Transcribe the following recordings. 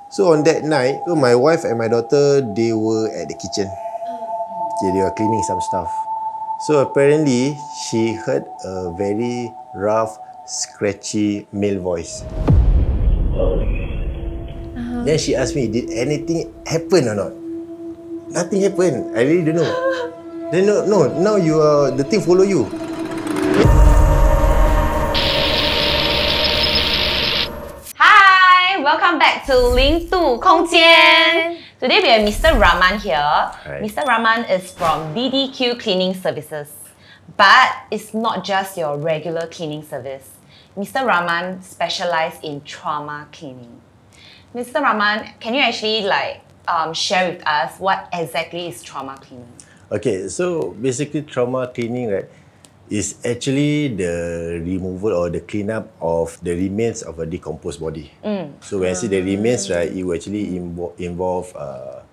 So on that night, my wife and my daughter, they were at the kitchen. Okay, they were cleaning some stuff. So apparently, she heard a very rough, scratchy male voice. Then she asked me, did anything happen or not? Nothing happened. I really don't know. Then no, now the thing follow you. Hi, welcome back to 灵度空间. Today we have Mr. Rahman here. Hi. Mr. Rahman is from DDQ Cleaning Services. But it's not just your regular cleaning service. Mr. Rahman specializes in trauma cleaning. Mr. Rahman, can you actually share with us what exactly is trauma cleaning? Okay, so basically trauma cleaning, right, is actually the removal or the cleanup of the remains of a decomposed body. So when I say the remains, right, it will actually involve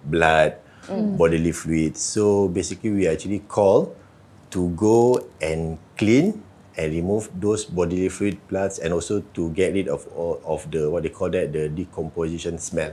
blood, bodily fluids. So basically we are actually called to go and clean and remove those bodily fluid bloods and also to get rid of all of the, what they call that, the decomposition smell.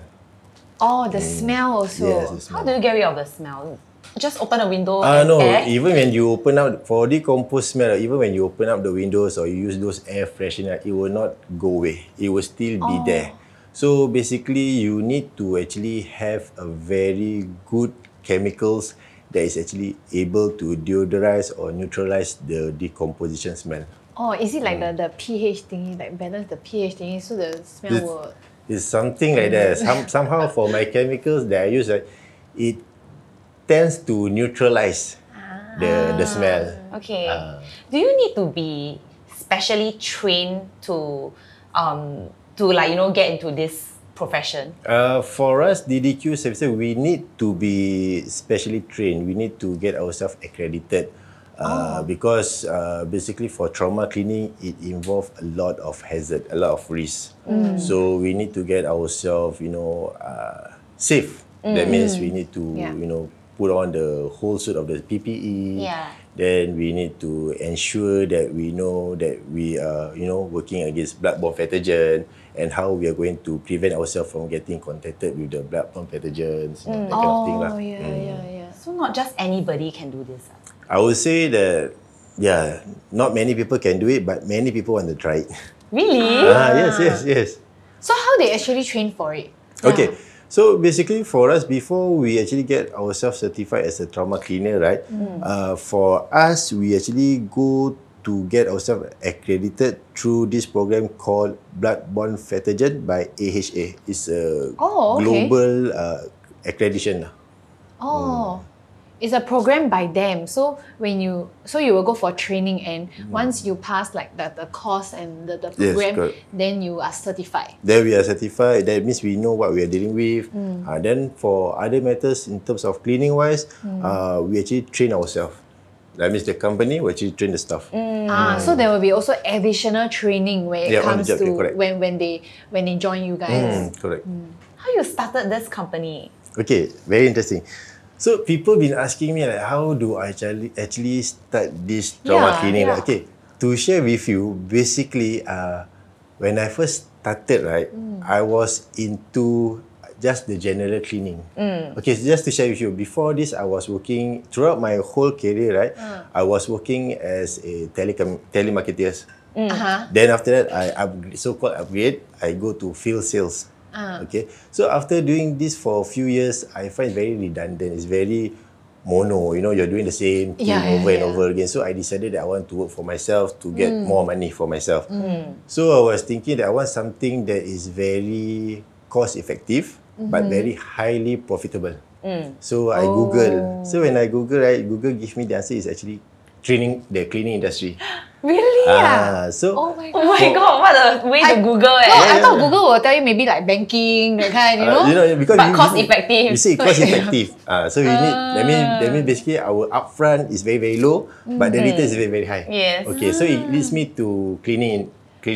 Oh, the smell also. Yes, the smell. How do you get rid of the smell? Just open a window No, air? even when you open up, for decomposed smell, even when you open up the windows or you use those air freshener, it will not go away. It will still be there. So basically, you need to actually have a very good chemicals that is actually able to deodorize or neutralize the decomposition smell. Oh, is it like the pH thingy, like balance the pH thingy so the smell will... It's something like that. Somehow for my chemicals that I use, it tends to neutralize the smell. Okay. Do you need to be specially trained to get into this profession? For us, DDQ Services, we need to be specially trained. We need to get ourselves accredited. Because basically for trauma cleaning, it involves a lot of hazard, a lot of risk. So we need to get ourselves, safe. That means we need to, put on the whole suit of the PPE. Then we need to ensure that we know that we are, working against bloodborne pathogen and how we are going to prevent ourselves from getting contacted with the bloodborne pathogens, that kind of thing. Yeah. So not just anybody can do this. I would say that, not many people can do it, but many people want to try it. Really? Yes. So how they actually train for it? Okay, so basically for us, before we actually get ourselves certified as a trauma cleaner, right? For us, we actually go to get ourselves accredited through this program called Bloodborne Pathogen by AHA. It's a global accreditation. It's a program by them. So you will go for training, and once you pass like the course and the program, then you are certified. Then we are certified. That means we know what we are dealing with. Then for other matters in terms of cleaning wise, we actually train ourselves. That means the company will actually train the staff. So there will be also additional training when it comes to when they join you guys. Correct. How you started this company? Okay, very interesting. So people been asking me how do I actually start this trauma cleaning? Okay, to share with you, basically, when I first started, I was into just the general cleaning. Okay, so just to share with you, before this, I was working throughout my whole career, I was working as a telemarketer. Then after that, I so-called upgrade. I go to field sales. Okay, so after doing this for a few years, I find very redundant. It's very mono. You're doing the same thing over and over again. So I decided that I want to work for myself to get more money for myself. So I was thinking that I want something that is very cost effective but very highly profitable. So I Google. So when I Google, Google gives me the answer is actually the cleaning industry. Really? So oh my God, what a way to Google it. No, I thought Google will tell you maybe like banking, that kind, because but cost effective. You see, cost effective. So we need, that means basically our upfront is very, very low, but the return is very, very high. Yes. Okay, so it leads me to cleaning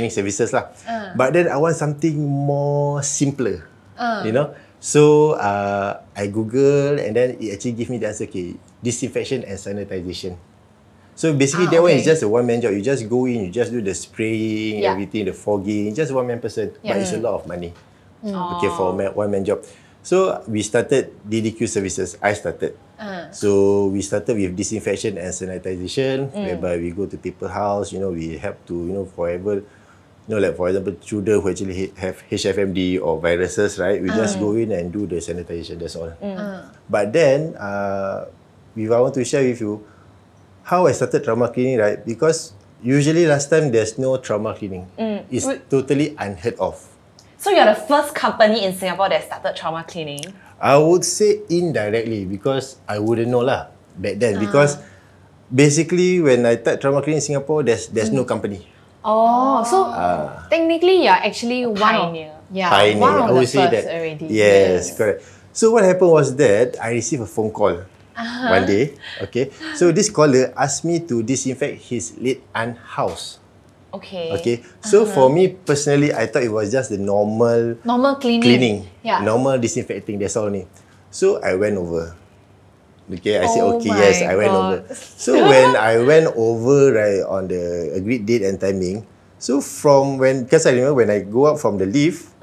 services lah. But then I want something more simpler, So I Google and then it actually gives me the answer, okay, disinfection and sanitization. So basically that one is just a one-man job. You just go in, you just do the spraying, everything, the fogging, just one-man person. But it's a lot of money. Okay, for one-man job. So we started DDQ Services. I started. So we started with disinfection and sanitization, whereby we go to people's house. We help to forever. Like for example, children who actually have HFMD or viruses, right? We just go in and do the sanitation. That's all. But then, if I want to share with you how I started trauma cleaning, right? Because usually last time there's no trauma cleaning. It's totally unheard of. So you're the first company in Singapore that started trauma cleaning? I would say indirectly because I wouldn't know lah back then. Because basically when I started trauma cleaning in Singapore, there's no company. Oh, so technically you're actually Pioneer. Pioneer. One of I would the say first that. already. Yes, correct. So what happened was that I received a phone call one day. Okay, so this caller asked me to disinfect his late aunt's house. Okay. So for me personally, I thought it was just the normal cleaning. Yeah. Normal disinfecting. That's all only. So I went over. Okay, I said okay, my yes, I went God. over. So when I went over right on the agreed date and timing, so because I remember when I go up from the lift,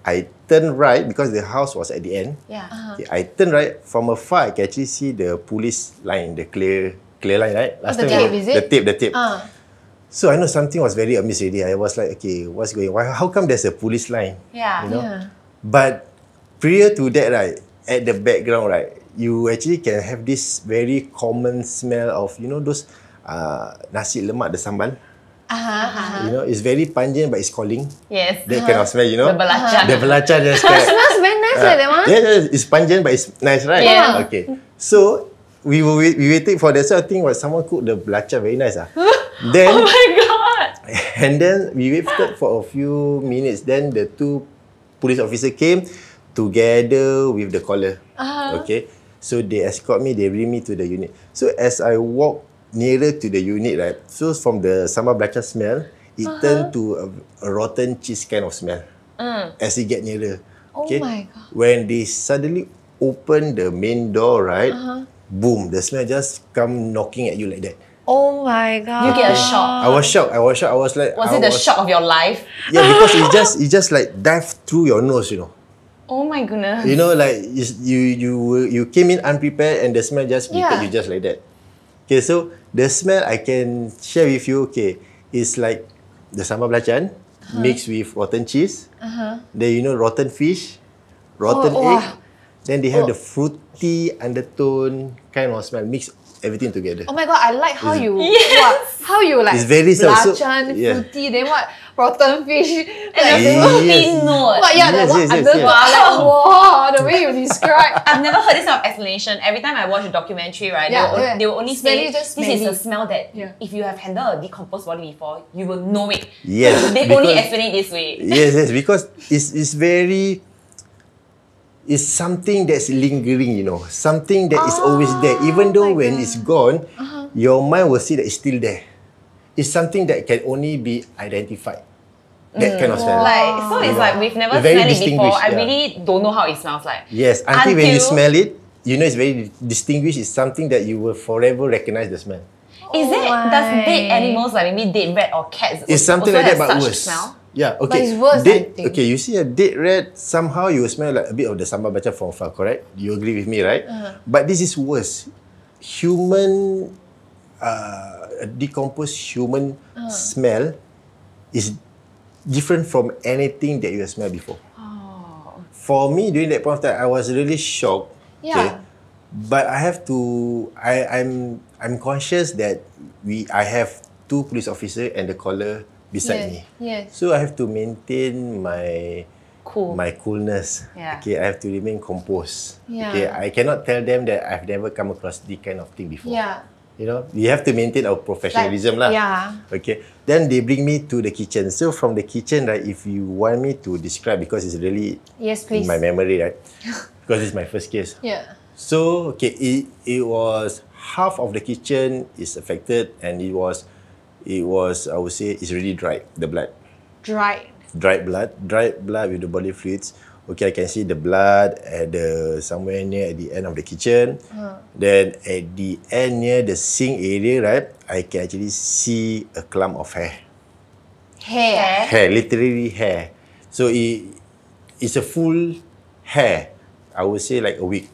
I turn right because the house was at the end. Yeah. Okay, I turn right from afar. I can actually see the police line, the clear line, right? The tape, is it? The tape. So I know something was very amiss already. I was like, okay, what's going on? How come there's a police line? Yeah. But prior to that, right, at the background, right, you actually can have this very common smell of, those nasi lemak, the sambal. It's very pungent, but it's calling. Yes. That kind of smell, The belacan. The belacan, that's It correct. smells very nice like that one. Yeah, it's pungent, but it's nice, right? Yeah. Okay. So, we waited for that. So, I think someone cooked the belacan very nice. Then, Oh my God! and then we waited for a few minutes. Then the two police officers came together with the caller. Okay. So they escort me, they bring me to the unit. So as I walk nearer to the unit, right, so from the sambal belacan smell, it turned to a rotten cheese kind of smell as it get nearer. Okay? Oh my God. When they suddenly open the main door, right, boom, the smell just come knocking at you like that. Oh my God. You get a shock. I was shocked. I was like, Was it the shock of your life? Yeah, because it just like dive through your nose, Oh my goodness. Like you came in unprepared and the smell just greeted you just like that. Okay, so the smell I can share with you, okay, is like the sambal belacan mixed with rotten cheese. Then rotten fish, rotten egg. Then they have the fruity undertone kind of smell, mix everything together. Oh my God, I like how you how you like It's very so- belacan, fruity, then what rotten fish, And the Yes. fruity note. what Yes, the yes, yes, undertone, yes. like wow, the way you describe. I've never heard this kind of explanation. Every time I watch a documentary, right, they will only say Smelly, just this is smelly. a smell that if you have handled a decomposed body before, you will know it. Yes, They only explain it this way. yes, because it's very. It's something that's lingering, something that is always there. Even though when it's gone, your mind will see that it's still there. It's something that can only be identified. That kind of smell. So it's like we've never Very smelled it before. distinguished, I really don't know how it smells like. Yes, until when you smell it, it's very distinguished. It's something that you will forever recognize the smell. Is it? Does dead animals like maybe dead rat or cats It's something also like that, have but such worse. smell? Yeah, okay. But it's worse, I think. Okay, you see a dead rat, somehow you will smell like a bit of the sambal belacan from far, correct? You agree with me, right? But this is worse. Human, decomposed human smell is different from anything that you have smelled before. For me, during that point of time, I was really shocked. Yeah. But I have to. I'm conscious that I have two police officers and the caller beside me. Yes. So I have to maintain my coolness. Yeah. Okay, I have to remain composed. Yeah. Okay, I cannot tell them that I've never come across this kind of thing before. Yeah. We have to maintain our professionalism lah. Yeah. Okay. Then they bring me to the kitchen. So from the kitchen, right, if you want me to describe, because it's really Yes, in please. my memory, right? Because it's my first case. Yeah. So okay, it was half of the kitchen is affected, and it was I would say it's really dried, the blood. Dried blood with the body fluids. Okay, I can see the blood at somewhere near at the end of the kitchen. Then at the end near the sink area, right, I can actually see a clump of hair. Hair. Hair, literally hair. So it's a full hair. I would say like a week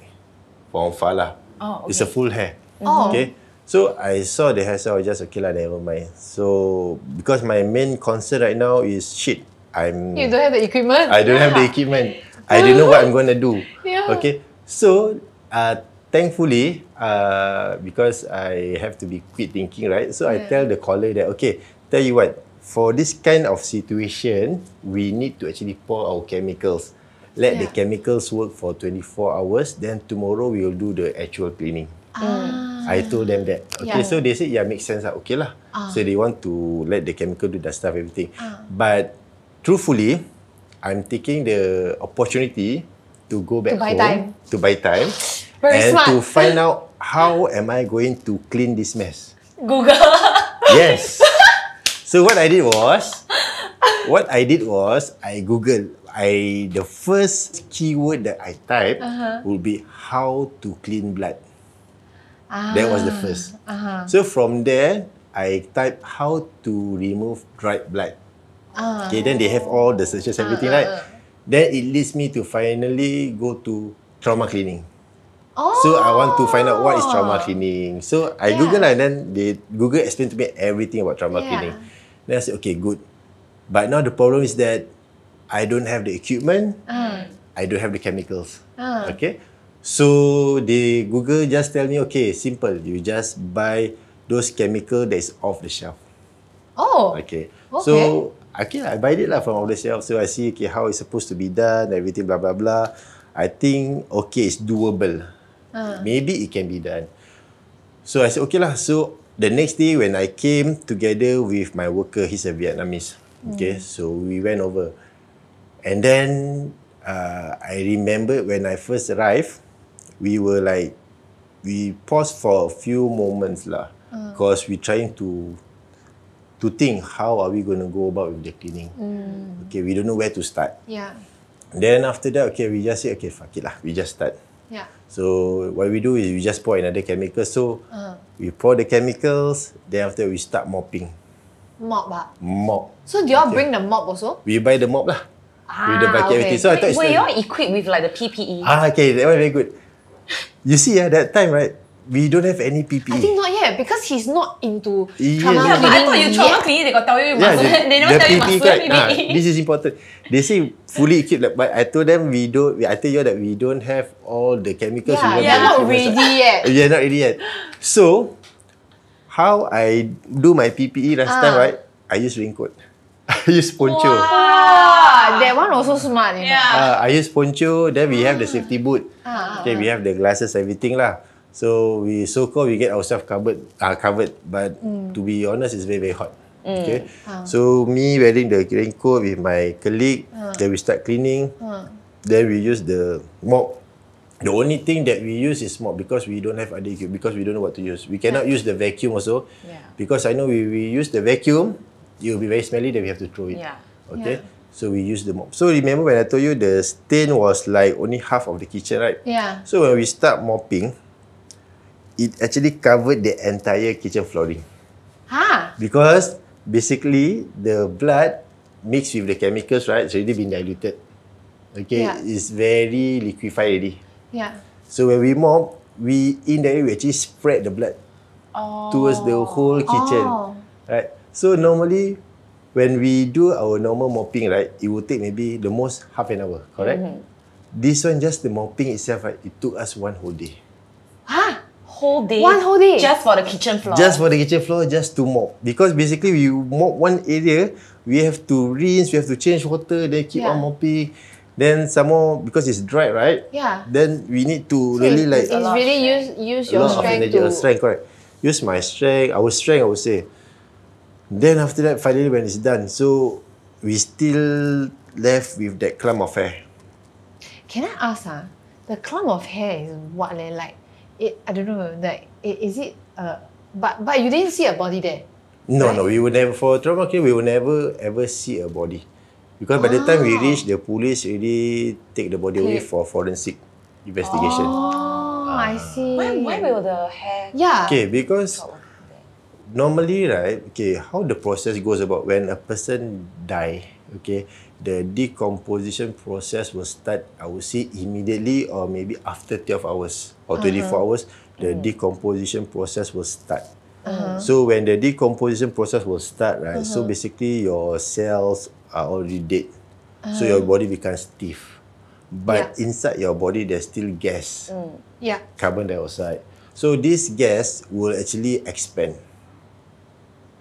from far lah. Oh, okay. It's a full hair. Oh. Okay. So I saw the hair, so I just okay lah, never mind. So because my main concern right now is shit. You don't have the equipment. I don't have the equipment. I don't know what I'm gonna do. Yeah. Okay. So thankfully, because I have to be quick thinking, right? So I tell the caller that okay, tell you what, for this kind of situation, we need to actually pour our chemicals. Let the chemicals work for 24 hours. Then tomorrow we will do the actual cleaning. I told them that. Okay, so they said, yeah, makes sense. Okay lah. So they want to let the chemical do that stuff, everything. But truthfully, I'm taking the opportunity to go back home, to buy time, Very and smart. to find out how am I going to clean this mess. Google. Yes. So what I did was, I Googled. The first keyword that I typed would be how to clean blood. That was the first. So from there, I typed how to remove dried blood. Okay, then they have all the searches, everything, right? Then it leads me to finally go to trauma cleaning. So I want to find out what is trauma cleaning. So I Google and then Google explained to me everything about trauma cleaning. Then I said, okay, good. But now the problem is that I don't have the equipment. I don't have the chemicals. Okay. So the Google just tell me, okay, simple. You just buy those chemical that is off the shelf. Okay. So I buy it lah from off the shelf. So I see okay how it's supposed to be done, everything, blah blah blah. I think okay, it's doable. Maybe it can be done. So I said okay lah. So the next day when I came together with my worker, he's a Vietnamese. Okay, so we went over, and then I remember when I first arrived. We paused for a few moments lah, because we trying to think how are we going to go about with the cleaning. Okay, we don't know where to start. Then after that, okay, we just say okay, fuck it lah, we just start. So what we do is we just pour another chemical. So we pour the chemicals. Then after we start mopping. Mop. So do y'all bring the mop also? We buy the mop lah. With the bucket, everything. So I thought Were you all equipped with like the PPE? Okay, that one very good. You see, that time, right, we don't have any PPE. I think not yet because he's not into Yeah, trauma Yeah, but I thought you cleaning trauma yet. cleaning, they got tell you must. They never tell you must wear PPE. This is important. They say fully equipped, like, but I told them we don't. I tell you that we don't have all the chemicals. We are not ready yet. We are not ready yet. So, how I do my PPE last time, right? I use raincoat. I use poncho. That one also smart. You know? I use poncho. Then we have the safety boot. Okay, we have the glasses, everything lah. So we we get ourselves covered. But to be honest, it's very very hot. Okay, so me wearing the raincoat with my colleague. Then we start cleaning. Then we use the mop. The only thing that we use is mop because we don't have other equipment, because we don't know what to use. We cannot use the vacuum also because I know we use the vacuum, it will be very smelly. Then we have to throw it. Okay. So we use the mop. So remember when I told you the stain was like only half of the kitchen, right? So when we start mopping, it actually covered the entire kitchen flooring. Because basically the blood mixed with the chemicals, right? It's already been diluted. Okay, it's very liquefied already. So when we mop, we actually spread the blood towards the whole kitchen, right? So normally, when we do our normal mopping, right, it will take maybe the most half an hour, correct? This one, just the mopping itself, right, it took us one whole day. Whole day? One whole day? Just for the kitchen floor? Just for the kitchen floor, just to mop. Because basically, we mop one area, we have to rinse, we have to change water, then keep on mopping. Then some more, because it's dry, right? Then we need to really like... It's really use your strength to... Correct. Use my strength, our strength, I would say. Then after that, finally when it's done, so we still left with that clump of hair. Can I ask, the clump of hair is what like? I don't know, like is it? But you didn't see a body there. No, right? no, we would never, for trauma care, we will never ever see a body, because by the time we reach, the police already take the body away for forensic investigation. I see. Why will the hair? Okay, because normally, right, okay, how the process goes about when a person die, okay, the decomposition process will start, I would say, immediately or maybe after 12 hours or 24 hours, the decomposition process will start. So when the decomposition process will start, right, so basically your cells are already dead. So your body becomes stiff. But inside your body, there's still gas, carbon dioxide. So this gas will actually expand.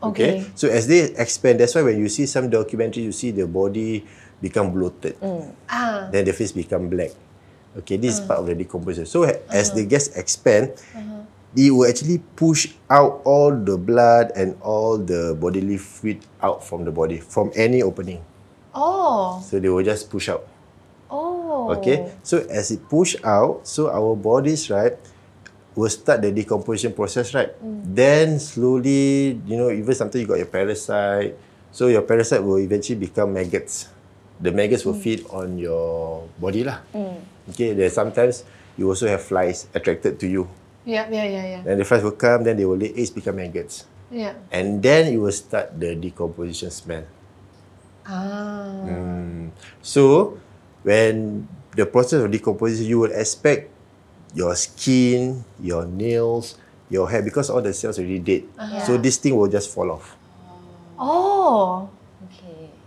Okay. So as they expand, that's why when you see some documentaries, you see the body become bloated. Then the face become black. Okay, this is part of the decomposition. So as the gas expand, it will actually push out all the blood and all the bodily fluid out from the body, from any opening. So they will just push out. Okay, so as it push out, so our bodies, right, will start the decomposition process, right? Then slowly, you know, even sometimes you got your parasite. So your parasite will eventually become maggots. The maggots will feed on your body lah. Okay, then sometimes you also have flies attracted to you. Then the flies will come, then they will lay eggs, become maggots. And then you will start the decomposition smell. So when the process of decomposition, you will expect your skin, your nails, your hair, because all the cells are already dead. So this thing will just fall off.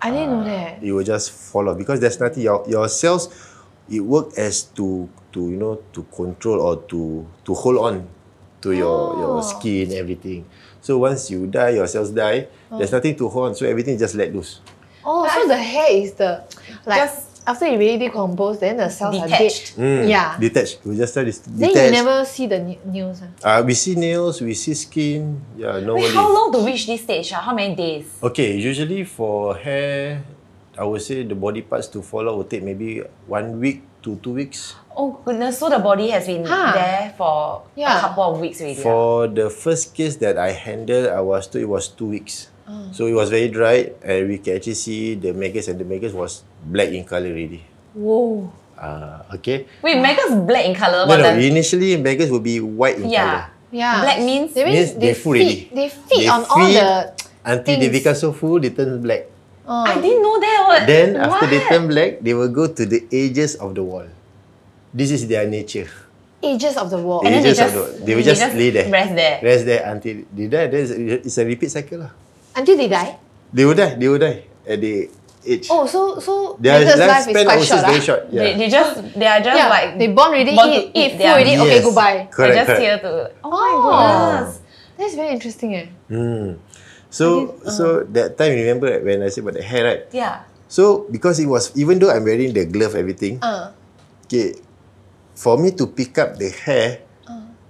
I didn't know that. It will just fall off because there's nothing. Your cells, it work as to you know, to control or to hold on to your skin, everything. So once you die, your cells die. There's nothing to hold on, so everything just let loose. So the hair is the just after it really decompose, then the cells detached. are dead. Detached. We just start detached. Then you never see the nails. We see nails, we see skin. Normally. Wait, how long to reach this stage? How many days? Okay, usually for hair, I would say the body parts to fall out will take maybe 1 week to 2 weeks. Oh goodness, so the body has been there for a couple of weeks already. For the first case that I handled, I was told it was 2 weeks. So it was very dry and we can actually see the maggots, and the maggots was black in color already. Whoa. Okay. Wait, maggots black in color? No, initially maggots will be white in color. Black means? They full already. They feed on all the until they become so full, they turn black. I didn't know that. Then after they turn black, they will go to the edges of the wall. This is their nature. Edges of the wall. And then they will just lay there. Rest there Until they die. It's a repeat cycle lah. Until they die? They will die at the age. So their maggots' life is quite short. very short. They are just like they born already, eat food already, okay, goodbye. They're just here to. Oh my goodness. That's very interesting. So that time, remember when I said about the hair, right? Yeah. So because it was, even though I'm wearing the glove, everything, okay, for me to pick up the hair,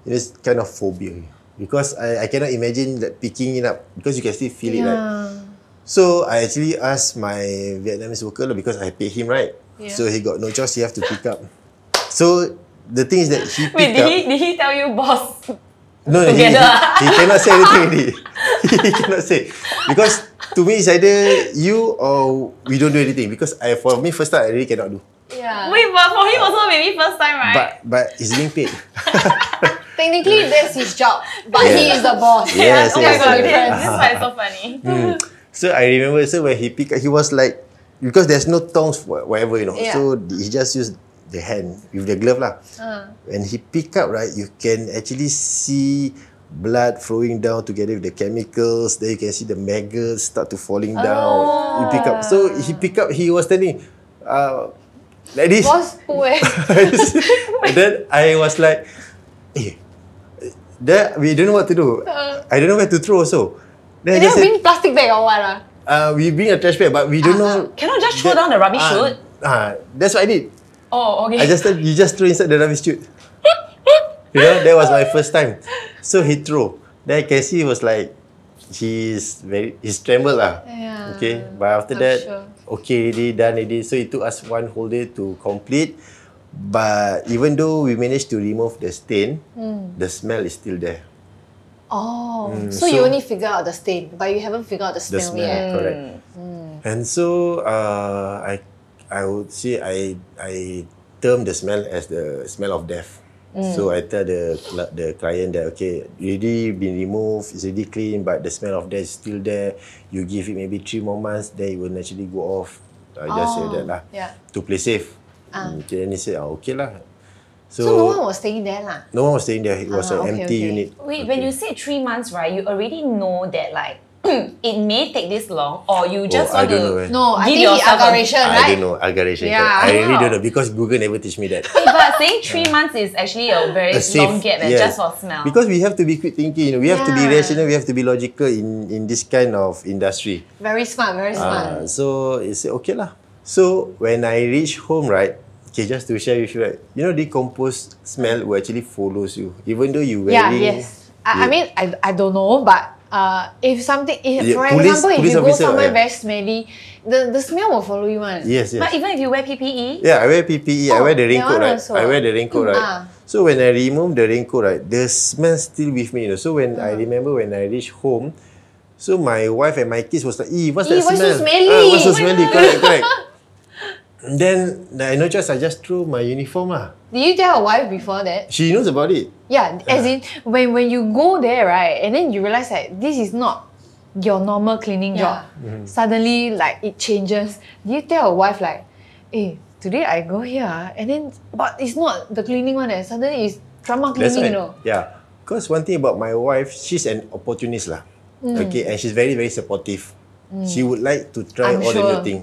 it is kind of phobia. Because I cannot imagine that picking it up, because you can still feel it, right? So I actually asked my Vietnamese worker, because I pay him, right? So he got no choice, he have to pick up. So the thing is that he picked up. Did he tell you, boss? No, he cannot say anything already. He cannot say. Because to me, it's either you or we don't do anything. Because for me, first time, I really cannot do. Wait, but for him also maybe first time, right? But he's being paid. Technically, that's his job. But he is the boss. Yes, oh my god, this is why it's so funny. So I remember, when he picked up, he was like, because there's no tongs, whatever, you know. So he just used the hand with the glove lah. When he pick up, right, you can actually see blood flowing down together with the chemicals. Then you can see the maggots start to falling down. You pick up. So he pick up. He was standing like this. Boss, then I was like, we don't know what to do. I don't know where to throw also. Then you bring plastic bag or what? We bring a trash bag, but we don't know. Cannot just throw down the rubbish chute? That's what I did. Oh, okay. You just throw inside the rubbish chute. You know, that was my first time. So he threw. Then I can see he was like, he's trembled lah. Okay, but after that, okay, done already. So it took us 1 whole day to complete. But even though we managed to remove the stain, the smell is still there. So you only figure out the stain, but you haven't figured out the smell yet. Correct. And so I would say I term the smell as the smell of death. So I tell the client that okay, already been removed, it's already clean, but the smell of that is still there. You give it maybe 3 more months, then it will naturally go off. I just say that lah. Yeah. To play safe. Okay, then he said, okay lah. So no one was staying there lah. No one was staying there. It was an empty unit. Wait, when you say 3 months, right, you already know that like it may take this long, or you just want to No, I give think yourself aggravation, I right? don't know, aggravation. Yeah. I really don't know because Google never teach me that. But saying 3 months is actually a very long gap just for smell. Because we have to be quick thinking, we have to be rational, we have to be logical in this kind of industry. Very smart, very smart. So it's okay lah. So when I reach home, right, okay, just to share with you, right, you know, decomposed smell will actually follows you, even though you wearing. Yes. I mean, I don't know, but if something, for police example, if you go officer, somewhere very smelly, the smell will follow you one. Yes. But even if you wear PPE? Yeah, I wear PPE, I wear the raincoat, right? also. I wear the raincoat, right? So when I remove the raincoat, right, the smell still with me, you know. So when I remember when I reach home, so my wife and my kids was like, what's that what's smell? so smelly? What's so smelly? Correct. And then I no choice, I just threw my uniform lah. Did you tell your wife before that? She knows about it. Yeah, as in when you go there, right, and then you realize that this is not your normal cleaning job. Suddenly, like it changes. Do you tell your wife like, hey, today I go here, and then but it's not the cleaning one, and suddenly it's trauma That's cleaning, right. you know? Yeah. Because one thing about my wife, she's an opportunist lah. Okay, and she's very, very supportive. She would like to try I'm all the sure. new thing.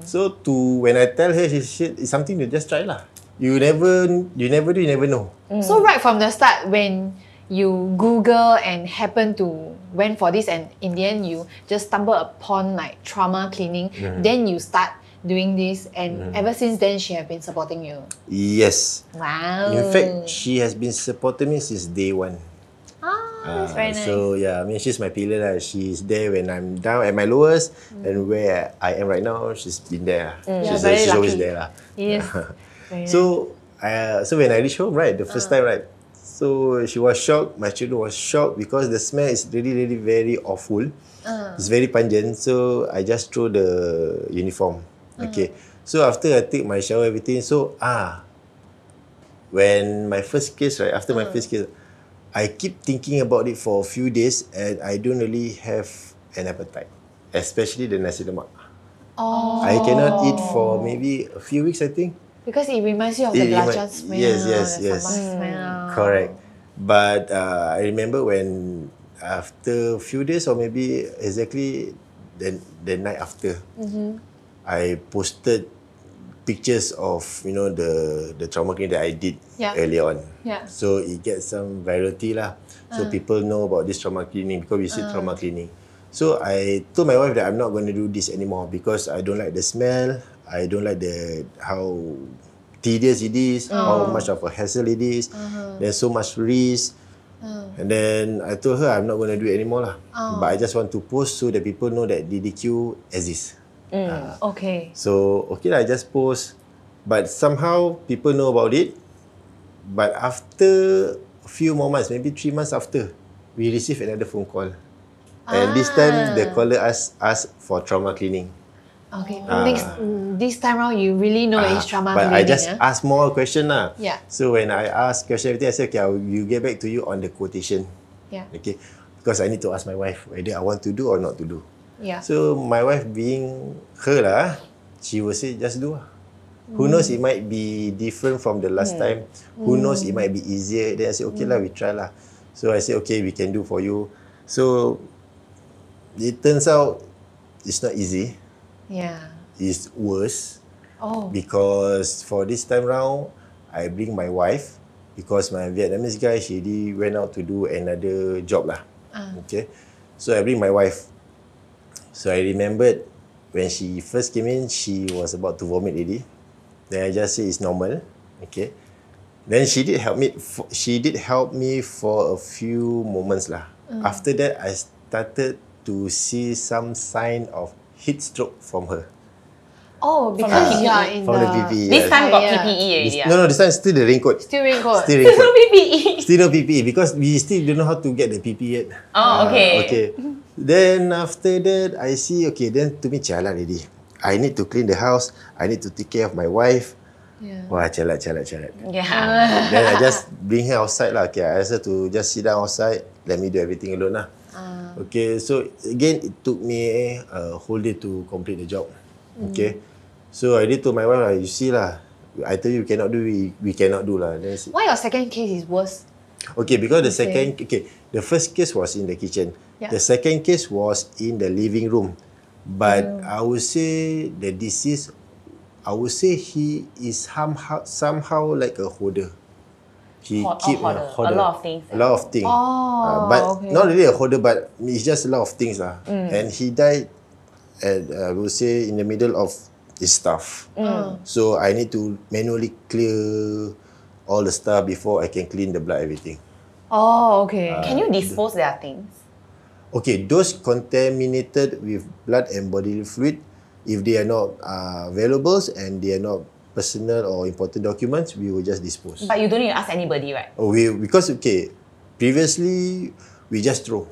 So when I tell her, she said it's something to just try lah. You never do, you never know. So right from the start, when you Google and happen to went for this, and in the end you just stumble upon like trauma cleaning, then you start doing this, and ever since then she have been supporting you. Yes. Wow. In fact, she has been supporting me since day one. That's very nice. So yeah, I mean she's my pillar lah. She's there when I'm down at my lowest, and where I am right now, she's been there. She's very always lucky. there lah. Yes. Very nice. So when I reached home, right, the first time, right, so she was shocked. My children was shocked because the smell is really, really very awful. It's very pungent. So I just threw the uniform. Okay. So after I take my shower, everything. So when my first case, right, after my first case, I keep thinking about it for a few days, and I don't really have an appetite, especially the nasi lemak. I cannot eat for maybe a few weeks, I think. Because it reminds you of the belacan smell. Yes. the sambal smell. Correct. But I remember when after a few days, or maybe exactly the night after, I posted pictures of the trauma cleaning that I did earlier on. Yeah. So it gets some virality lah. So people know about this trauma cleaning because we see trauma cleaning. So I told my wife that I'm not going to do this anymore because I don't like the smell. I don't like how tedious it is, how much of a hassle it is. There's so much risk. And then I told her I'm not going to do it anymore lah. But I just want to post so that people know that DDQ exists. Okay. So okay lah, I just post. But somehow people know about it. But after a few more months, maybe 3 months after, we received another phone call. And this time the caller asked for trauma cleaning. Okay. This time round, you really know it's trauma but cleaning. I just ask more question lah. Yeah. So when I ask question everything, I say okay, I will get back to you on the quotation. Yeah. Okay. Because I need to ask my wife whether I want to do or not to do. Yeah. So my wife being her lah, she will say just do lah. Who knows, it might be different from the last time. Who knows, it might be easier. Then I say okay lah, we try lah. So I say okay, we can do for you. So it turns out it's not easy. Yeah. It's worse. Oh. Because for this time round, I bring my wife because my Vietnamese guy, she really went out to do another job lah. Okay. So I bring my wife. So I remembered when she first came in, she was about to vomit already. Then I just say it's normal. Okay. Then she did help me for a few moments lah. After that, I started to see some sign of heat stroke from her. Oh, because you are in From the PPE. This time got Yeah. PPE already. No, this time still the raincoat. Still raincoat. Still raincoat. No PPE. Still no PPE because we still don't know how to get the PPE yet. Oh, okay. Okay. Then after that, I see, okay, then to me, jalan already. I need to clean the house. I need to take care of my wife. Yeah. Wah, celat. Yeah. Then I just bring her outside lah. Okay, I asked her to just sit down outside. Let me do everything alone lah. Okay, so again, it took me a whole day to complete the job. Okay, so I did to my wife lah. You see lah, I tell you we cannot do, we cannot do lah. Then Why your second case is worse? okay, because the first case was in the kitchen. Yeah. The second case was in the living room. But I would say the deceased, I would say he is somehow like a hoarder. He keep hoarder. hoarder. A lot of things. A lot of things. Oh, But okay. not really a hoarder, but it's just a lot of things lah. And he died at I would say in the middle of his stuff. So I need to manually clear all the stuff before I can clean the blood, everything. Oh, okay. Can you dispose their things? Okay, those contaminated with blood and bodily fluid, if they are not valuables and they are not personal or important documents, we will just dispose. But you don't need to ask anybody, right? Because previously we just throw.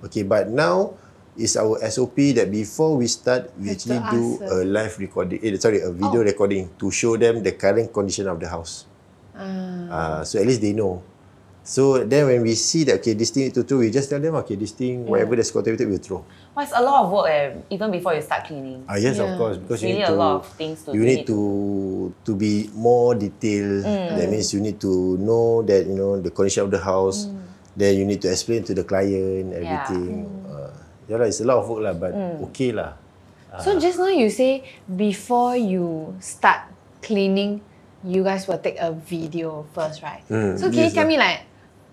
Okay, but now it's our SOP that before we start, we Have to actually do ask a live recording. A video recording to show them the current condition of the house. So at least they know. So then when we see that this thing need to throw, we just tell them this thing whatever that's contaminated we'll throw. Well, it's a lot of work even before you start cleaning. Yes, Yeah. of course, because It's really a lot of things to you need to be more detailed. That means you need to know that the condition of the house. Then you need to explain to the client everything. It's a lot of work lah, but okay lah. So just now you say before you start cleaning, you guys will take a video first, right? So can you yes, tell me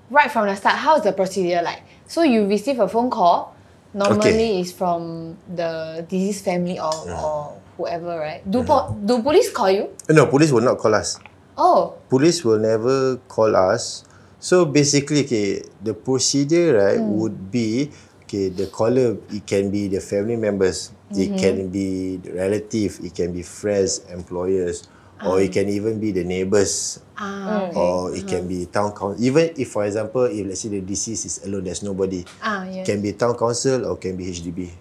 right from the start, how's the procedure like? So you receive a phone call, normally it's from the deceased family or whoever, right? Do police call you? No, police will not call us. Oh. Police will never call us. So basically, the procedure, right, would be, the caller, it can be the family members, it can be the relative, it can be friends, employers, or it can even be the neighbors, or it can be town council. Even if, for example, if let's say the deceased is alone, there's nobody, can be town council or can be HDB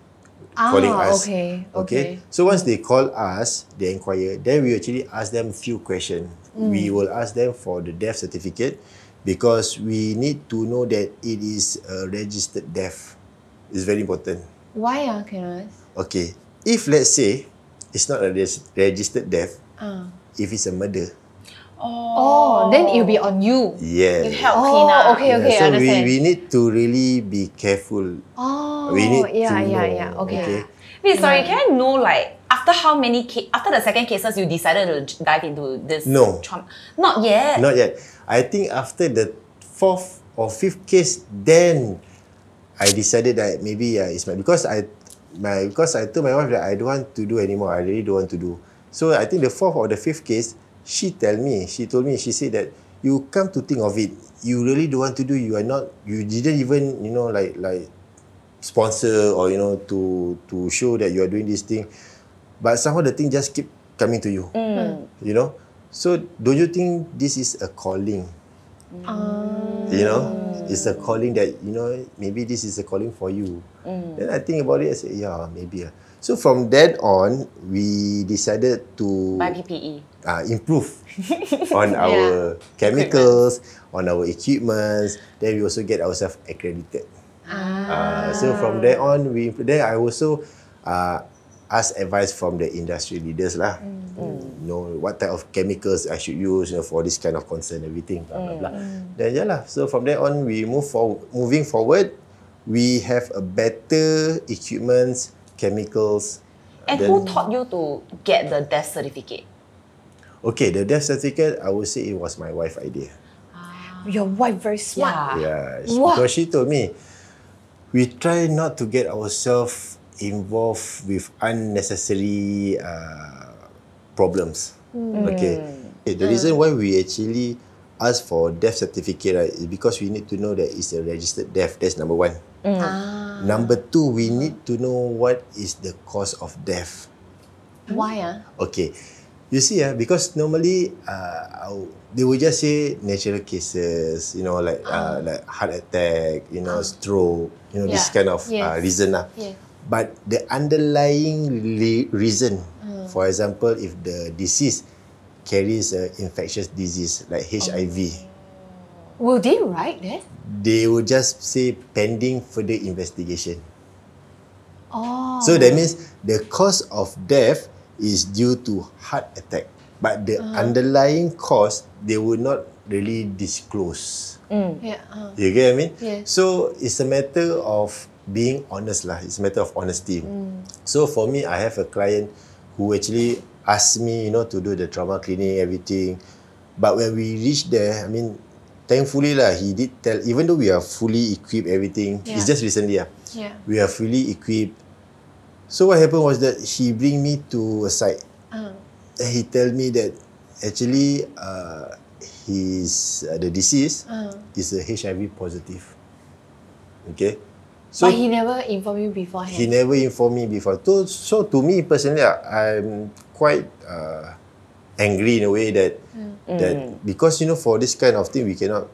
calling us. Okay. So once they call us, they inquire, then we actually ask them few questions. We will ask them for the death certificate because we need to know that it is a registered death. It's very important. Why can I ask? Okay. If let's say it's not a registered death, if it's a murder, then it'll be on you. yes. You help clean up. Okay, So understand. we need to really be careful. We need to know. Okay. Wait, sorry, can I know after how many after the second cases you decided to dive into this? No. Not yet. Not yet. I think after the fourth or fifth case, then I decided that maybe it's because I told my wife that I don't want to do anymore. I really don't want to do. So I think the fourth or the fifth case, she told me, she said that you come to think of it, you really don't want to do. You didn't even like sponsor or to show that you are doing this thing, but somehow the thing just keep coming to you. So don't you think this is a calling? It's a calling that maybe this is a calling for you. Then I think about it. I say, maybe. So from that on, we decided to Buy PPE. Improve on our chemicals, on our equipments. Then we also get ourselves accredited. So from there on, then I also ask advice from the industry leaders lah. Know what type of chemicals I should use for this kind of concern, everything. Blah blah blah. Then so from there on, we moving forward. We have a better equipments, chemicals. And who taught you to get the death certificate? Okay, the death certificate, I would say it was my wife's idea. Your wife very smart. Yeah, Wow. because she told me, we try not to get ourselves involved with unnecessary problems. Okay. The reason why we actually ask for death certificate, right, is because we need to know that it's a registered death. That's number one. Number two, we need to know what is the cause of death. Why? Okay. You see, because normally they will just say natural cases, like heart attack, stroke, this kind of reason. Yes. But the underlying reason, for example, if the deceased carries an infectious disease like HIV. Will they write that? They will just say pending further investigation. Oh. So that means the cause of death is due to heart attack, but the underlying cause they would not really disclose. Yeah. You get what I mean? Yes. So it's a matter of being honest lah. It's a matter of honesty. So for me, I have a client who actually asked me, to do the trauma cleaning, everything. But when we reached there, I mean, thankfully lah, he did tell, even though we are fully equipped, everything, it's just recently Yeah. we are fully equipped. So what happened was that he bring me to a site. And he tell me that actually the deceased is a HIV positive. Okay. So but he never informed you beforehand. he never informed me before. So to me personally, I'm quite angry in a way that because for this kind of thing we cannot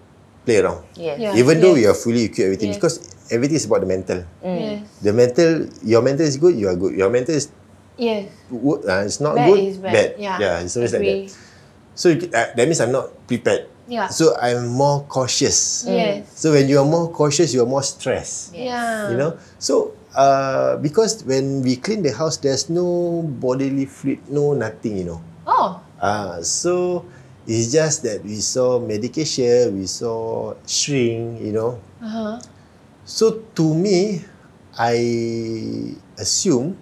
play around. Yes. Yeah. Even though we are fully equipped everything, Yes. because everything is about the mental. Yes. The mental, your mental is good, you are good. Your mental is Yes. it's not Bad good, is bad. Yeah. it's always like Agree. that. So that means I'm not prepared. Yeah. So I'm more cautious. Yes. So when you are more cautious, you are more stressed. Yeah. So because when we clean the house, there's no bodily fluid, no nothing. Oh. So it's just that we saw medication, we saw shrink. So to me, I assume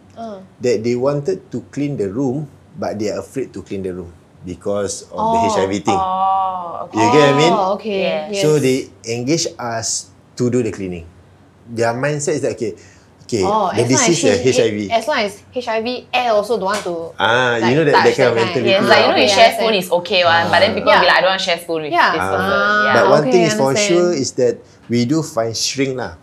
that they wanted to clean the room, but they are afraid to clean the room because of the HIV thing. Oh, okay. You get what I mean? Oh, okay. Yeah. Yes. So they engage us to do the cleaning. Their mindset is that okay, the disease is HIV. As long as HIV, air also don't want to. That touch kind of that mentality. Yes, Ah, you okay, share I phone understand. is okay one, but then people will be like, I don't want to share phone with Yeah. this person. Ah. But one okay, thing I is for understand. sure is that we do find shrink lah.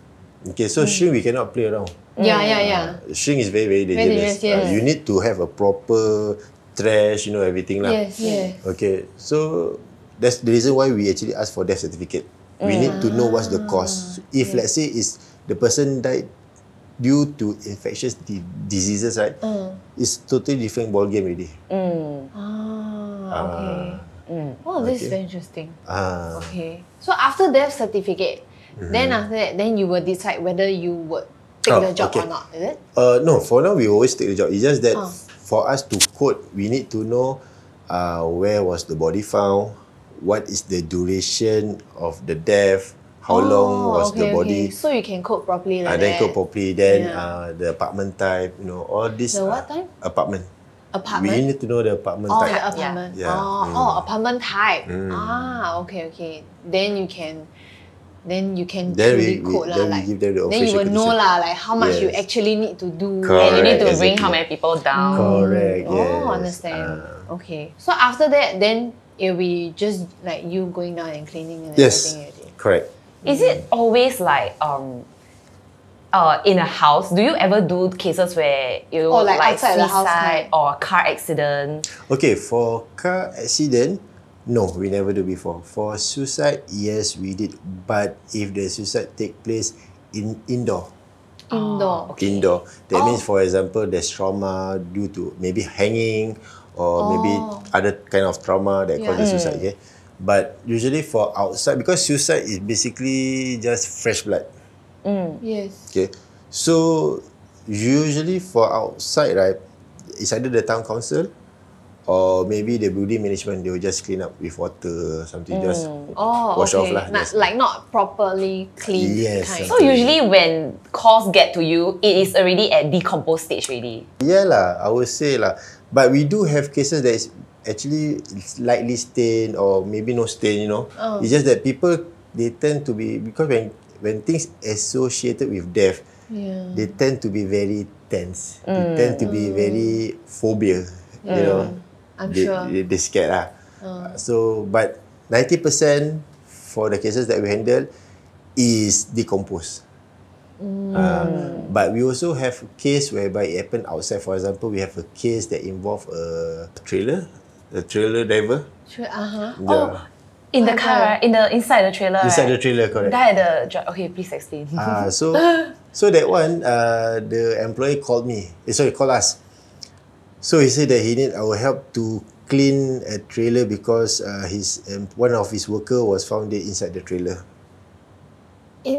Okay, so shrink we cannot play around. Yeah. Shrink is very, very dangerous. dangerous, yes. You need to have a proper trash, everything lah. Yes. Okay, so that's the reason why we actually ask for death certificate. We need to know what's the cause. If let's say is the person died due to infectious diseases, right? It's totally different ball game already. Okay. Oh, this is very interesting. Ah. Okay. So after death certificate, then after that, then you will decide whether you would take the job okay. or not, is it? No, for now we always take the job. It's just that for us to quote, we need to know where was the body found, what is the duration of the death, how long was the body. So you can code properly like Then that. code properly. Then Yeah. the apartment type, all this. The what type? Apartment. Apartment? We need to know the apartment Oh, type. the apartment. Yeah. Apartment type. Okay. Then you can Then truly we code lah. then we give them the then you official will know condition. lah, like how much you Yes. actually need to do. Correct. And you need to bring exactly. how many people down. Correct. Yes. Understand. Okay. So after that, then it'll be just like you going down and cleaning and Yes. everything already. Correct. Is it always like in a house? Do you ever do cases where Or like outside the house suicide kind? or car accident? Okay, for car accident, no, we never do before. For suicide, yes, we did. But if the suicide take place in indoor, indoor, that means, for example, there's trauma due to maybe hanging or maybe other kind of trauma that causes suicide. Okay, but usually for outside, because suicide is basically just fresh blood. Yes. Okay, so usually for outside, right, it's either the town council or maybe the building management. They will just clean up with water, something just wash off lah. Not, like not properly clean Yes. kind. So usually when calls get to you, it is already at decomposed stage already. Yeah lah, I would say lah. But we do have cases that is actually slightly stained or maybe no stain. It's just that people, they tend to be, because when things associated with death, they tend to be very tense. They tend to be very phobia. I'm sure. They scared lah. So, but 90% for the cases that we handle is decomposed. But we also have a case whereby it happened outside. For example, we have a case that involved a trailer driver. In the car, right? Inside the trailer, Inside right? the trailer, correct. Die at the okay, please explain. So that one, the employee called us. So he said that he need our help to clean a trailer because one of his worker was found dead inside the trailer.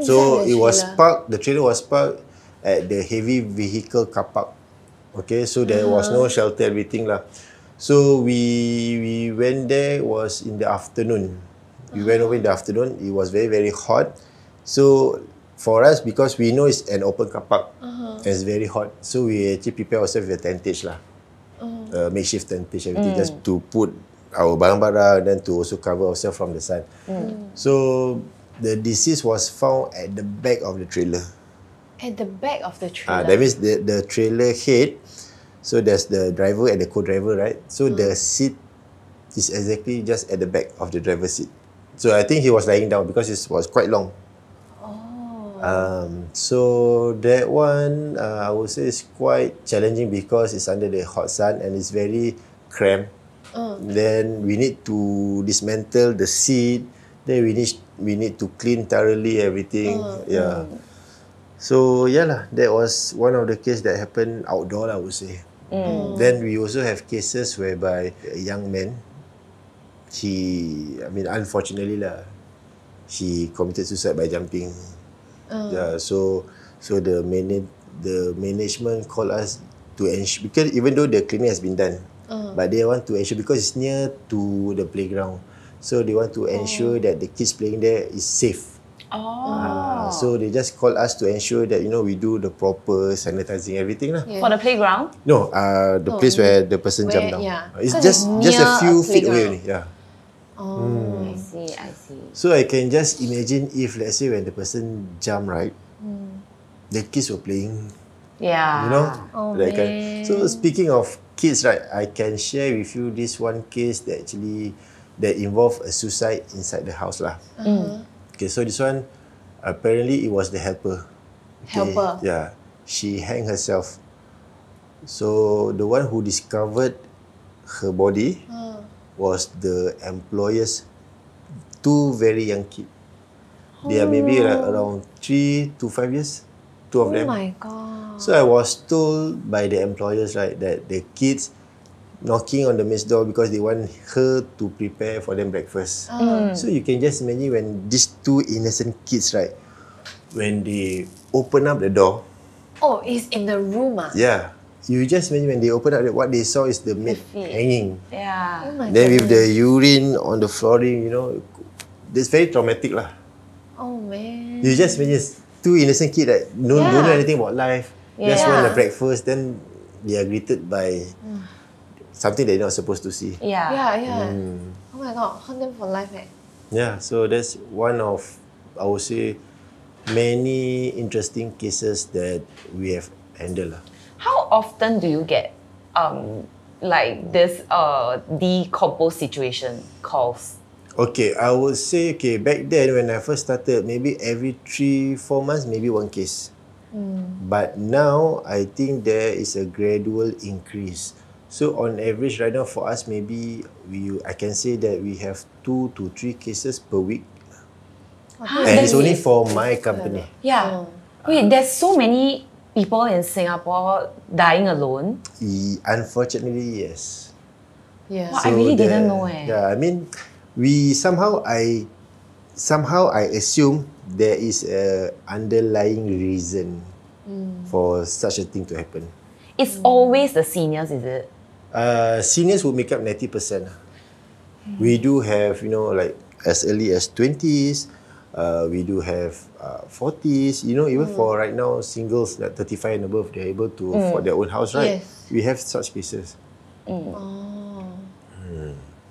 So it was parked. The trailer was parked at the heavy vehicle car park. Okay, so there was no shelter, everything lah. So we went there was in the afternoon. We went over in the afternoon. It was very, very hot. So for us, because we know it's an open car park, and it's very hot, so we actually prepare ourselves with a tentage lah. Makeshift tentage, everything, just to put our barang-barang, then to also cover ourselves from the sun. So the deceased was found at the back of the trailer. At the back of the trailer? That means the trailer head, so there's the driver and the co-driver, right? So the seat is exactly just at the back of the driver's seat. So I think he was lying down because it was quite long. So that one, I would say is quite challenging because it's under the hot sun and it's very cramped. Then we need to dismantle the seat. Then we need to clean thoroughly everything. So yeah lah, that was one of the cases that happened outdoor, I would say. Then we also have cases whereby a young man, unfortunately lah, he committed suicide by jumping. So the management called us to ensure, because even though the cleaning has been done, but they want to ensure because it's near to the playground, so they want to ensure that the kids playing there is safe. So they just call us to ensure that we do the proper sanitizing, everything lah. For the playground? No, the place where the person jumped down. It's just a few feet away only. I see. So I can just imagine if, let's say, when the person jumped, right, the kids were playing. So speaking of kids, right, I can share with you this one case that involved a suicide inside the house lah. Okay, so this one, apparently it was the helper. Helper? Yeah, she hanged herself. So the one who discovered her body was the employer's two very young kids. They are maybe around 3 to 5 years, two of them. Oh my God. So I was told by the employers, right, that the kids knocking on the maid's door because they want her to prepare for them breakfast. So you can just imagine when these two innocent kids, right, when they open up the door. Oh, it's in the room. Yeah. You just imagine when they open up, what they saw is the maid hanging. Yeah. Oh my Then with goodness. the urine on the flooring, that's very traumatic lah. Oh man. You just imagine two innocent kids that don't know anything about life, just want a breakfast, then they are greeted by something they're not supposed to see. Yeah. Oh my God, haunt them for life. Yeah, so that's one of, I would say, many interesting cases that we have handled. How often do you get like this decomposed situation calls? Okay, I would say, back then when I first started, maybe every 3-4 months, maybe one case. But now, I think there is a gradual increase. So on average right now for us, maybe I can say that we have 2 to 3 cases per week. And it's only for my company. Yeah. Wait, there's so many people in Singapore dying alone? Unfortunately, yes. Yeah. Wow, I really didn't know. Yeah, I mean, I assume there is a underlying reason for such a thing to happen. It's always the seniors, is it? Seniors would make up 90%. We do have, like as early as 20s. We do have 40s. Even for right now, singles that 35 and above, they're able to afford their own house, right? Yes. We have such cases.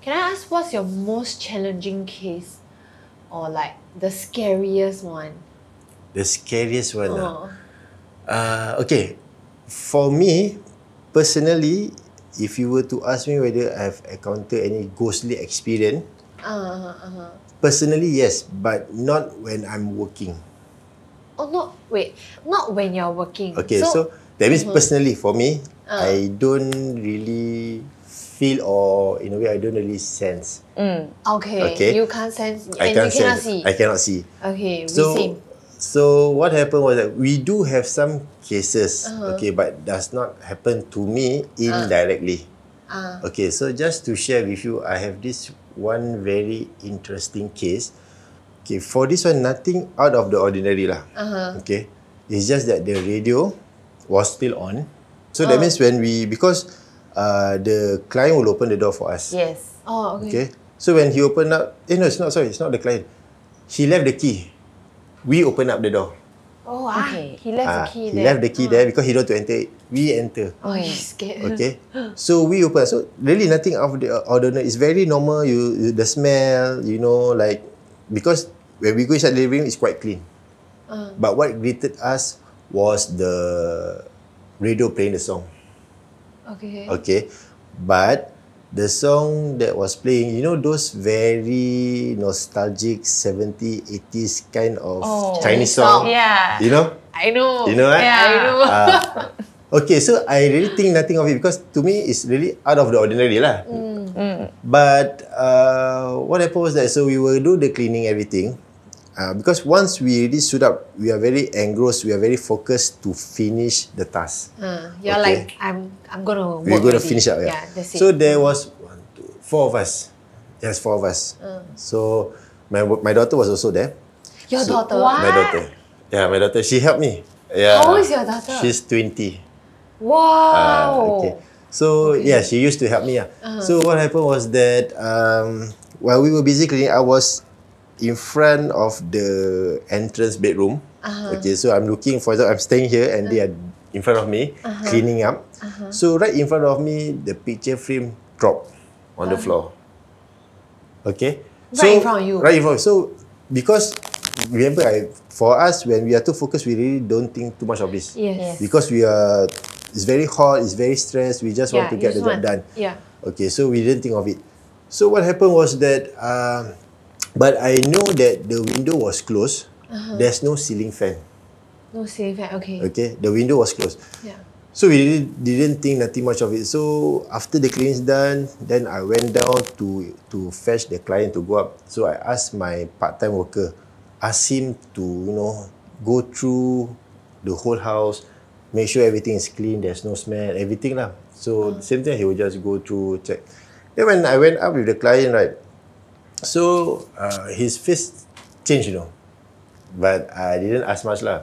Can I ask what's your most challenging case, or like the scariest one? The scariest one. Okay, for me, personally, if you were to ask me whether I've encountered any ghostly experience, personally, yes, but not when I'm working. Oh, no, wait, not when you're working. Okay, so that means personally, for me, I don't really feel, or in a way, I don't really sense. Okay, you can't sense, and I can't you cannot sense. see. I cannot see. Okay, So, so what happened was that we do have some cases, okay, but does not happen to me indirectly. Okay, so just to share with you, I have this one very interesting case. Okay, for this one, nothing out of the ordinary lah. Okay, it's just that the radio was still on. So that means because the client will open the door for us. Yes. Oh, okay. Okay, so when he opened up, no, it's not the client. He left the key. We open up the door. Oh, Okay. he left the key He there. left the key there because he don't want to enter it. We enter. Oh, he's scared. Okay, so we open. So really nothing out of the ordinary. It's very normal. You the smell, like because when we go inside the living room, it's quite clean. But what greeted us was the radio playing the song. Okay. Okay, but the song that was playing, those very nostalgic 70s, 80s kind of Chinese song. Yeah. I know. You know, right? Yeah. I know. Okay, so I really think nothing of it because to me it's really out of the ordinary lah. But what happened was that we will do the cleaning everything because once we really stood up, we are very engrossed, we are very focused to finish the task. You're Okay. like, I'm gonna work. We're going to already. finish up. Yeah, that's it. So there was 4 of us. Yes, 4 of us. So my daughter was also there. Your So- daughter. My daughter. Yeah, my daughter. She helped me. Yeah. How old is your daughter? She's 20. Wow. Okay. So yeah, she used to help me. So what happened was that while we were busy cleaning, I was in front of the entrance bedroom. Okay, so I'm looking for them. I'm staying here, and they are in front of me cleaning up. So right in front of me, the picture frame dropped on the floor. Okay. Right in front of you? Right in front. So because remember, for us when we are too focused, we really don't think too much of this. Yes. Because it's very hot, it's very stressed, we just want to get the job done. Yeah. Okay, so we didn't think of it. So what happened was that, but I know that the window was closed. There's no ceiling fan. No ceiling fan. Okay. Okay, the window was closed. Yeah. So we really didn't think nothing much of it. So after the cleaning is done, then I went down to fetch the client to go up. So I asked my part-time worker, ask him to go through the whole house, make sure everything is clean, there's no smell, everything lah. So same thing, he would just go through, check. Then when I went up with the client, right, so his face changed, but I didn't ask much lah.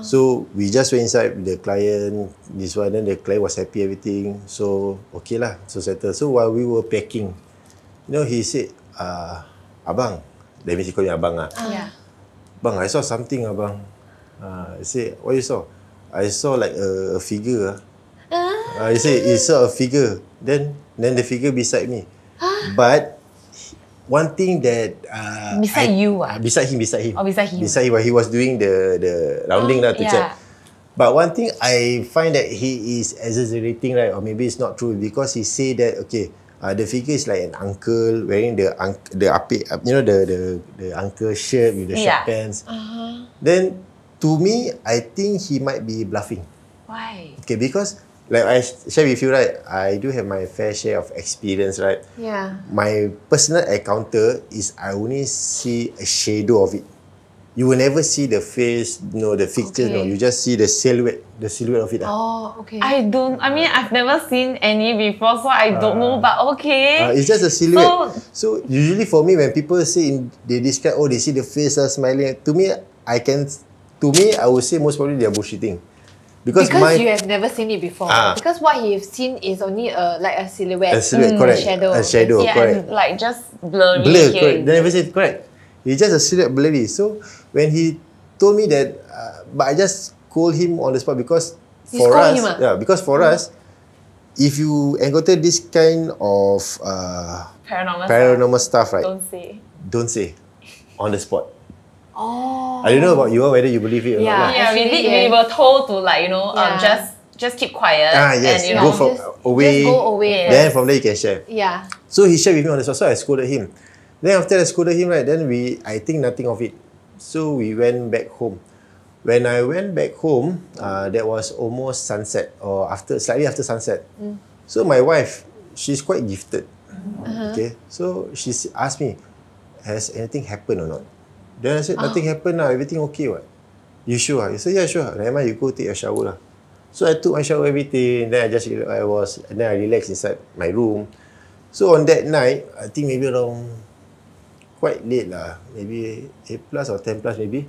So we just went inside with the client, this one, then the client was happy, everything. So okay lah, so settled. So while we were packing, he said, Abang, that means he called me Abang lah. Yeah. Bang, I saw something, Abang. I say, what you saw? I saw like a figure. He said, he saw a figure. Then the figure beside me. But one thing that Beside you ah? beside him. Oh, beside him. Beside him while he was doing the rounding to check. But one thing I find that he is exaggerating, right? Or maybe it's not true because he say that the figure is like an uncle wearing the apik, the uncle shirt with the short pants. Then to me, I think he might be bluffing. Why? Okay, because like I share with you, right, I do have my fair share of experience, right? Yeah. My personal encounter is I only see a shadow of it. You will never see the face, the features, Okay. You just see the silhouette of it. Oh, okay. I've never seen any before, so I don't know, but okay. It's just a silhouette. So usually for me, when people say they describe, they see the face smiling. To me, I would say most probably they are bullshitting. Because you have never seen it before. Because what you've seen is only like a silhouette. A silhouette, correct. A shadow. A shadow, Yeah, correct. and like just blurry. Blur, here correct. and They there. never said correct. It's just a silhouette blurry. So when he told me that, but I just called him on the spot because You scold us, him, because for us, if you encounter this kind of paranormal stuff, right? Don't say on the spot. Oh. I don't know about you, whether you believe it or Yeah. not. lah. Yeah, Actually, we were told to just keep quiet. Yes, and go from away. Just go away. Then from there you can share. Yeah. So he shared with me on the spot, so I scolded him. Then after I scolded him, right, then I think nothing of it. So we went back home. When I went back home, that was almost sunset or slightly after sunset. So my wife, she's quite gifted. Okay, so she asked me, has anything happened or not? Then I said, nothing happened lah, everything okay what? You sure? He said, yeah, sure. Rahman, you go take a shower lah. So I took my shower, everything. Then I relaxed inside my room. So on that night, I think maybe around quite late lah, maybe 8 plus or 10 plus maybe.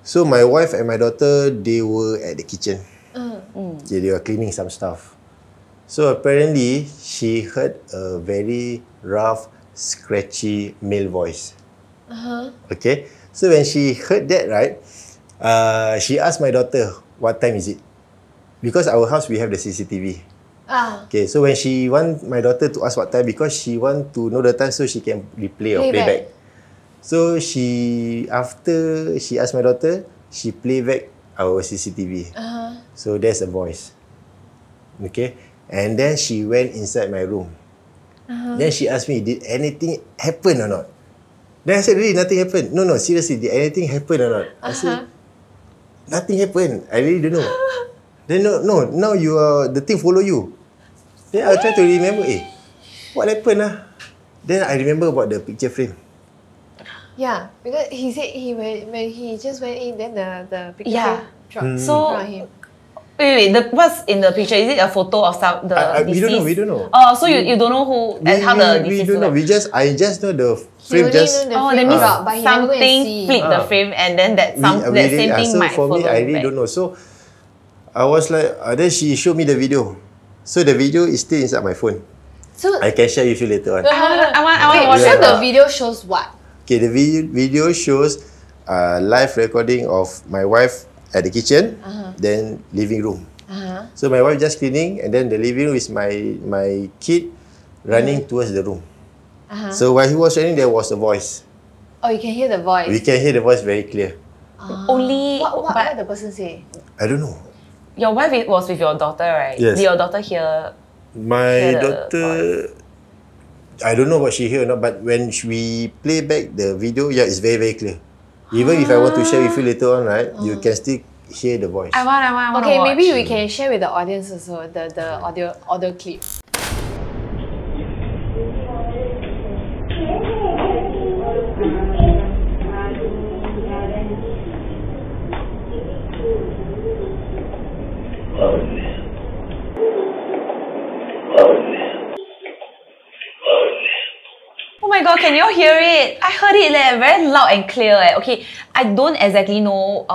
So my wife and my daughter, they were at the kitchen. Okay, they were cleaning some stuff. So apparently, she heard a very rough, scratchy male voice. Okay, so when she heard that, right, she asked my daughter, what time is it? Because our house, we have the CCTV. Okay, so when she want my daughter to ask what time, because she want to know the time so she can replay or playback. So after she asked my daughter, she play back our CCTV. So there's a voice. Okay, and then she went inside my room. Then she asked me, did anything happen or not? Then I said, really, nothing happened. No, seriously, did anything happen or not? I said, nothing happened. I really don't know. Then no, now the thing follow you. Then I try to remember, what happened lah? Then I remember about the picture frame. Yeah, because he said when he just went in, then the picture frame dropped. So, from him. wait, what's in the picture? Is it a photo of the deceased? We don't know. Oh, so you don't know who and how the deceased we don't know. I just know the frame just. That means something flipped the frame, and then that same thing so might for follow me, I really back. don't know. So I was like, then she showed me the video. So the video is still inside my phone. So I can share with you later on. I want to watch so it. the video shows what? Okay, the video shows live recording of my wife at the kitchen, then living room. So my wife just cleaning, and then the living room is my kid running towards the room. So while he was running, there was a voice. Oh, you can hear the voice. We can hear the voice very clear. Only What did the person say? I don't know. your wife was with your daughter, right? Yes. Did your daughter hear? My Hear the daughter, I don't know what she heard or not, but when we play back the video, yeah, it's very, very clear. Even if I want to share with you later on, right, you can still hear the voice. I want Okay, to watch. maybe we can share with the audience also the audio clip. Oh my god, can you all hear it? I heard it very loud and clear. Okay, I don't exactly know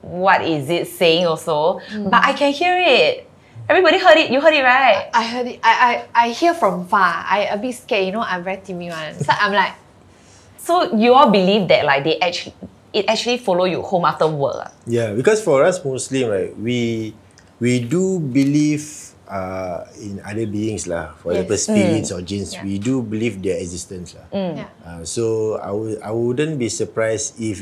what is it saying also, but I can hear it. Everybody heard it. You heard it, right? I heard it. I hear from far. I a bit scared. You know, I'm very timid one. So I'm like, So you all believe that like it actually follow you home after work? Yeah, because for us Muslim, right, we do believe in other beings lah. For example, spirits or jinns, we do believe their existence lah. So I wouldn't be surprised if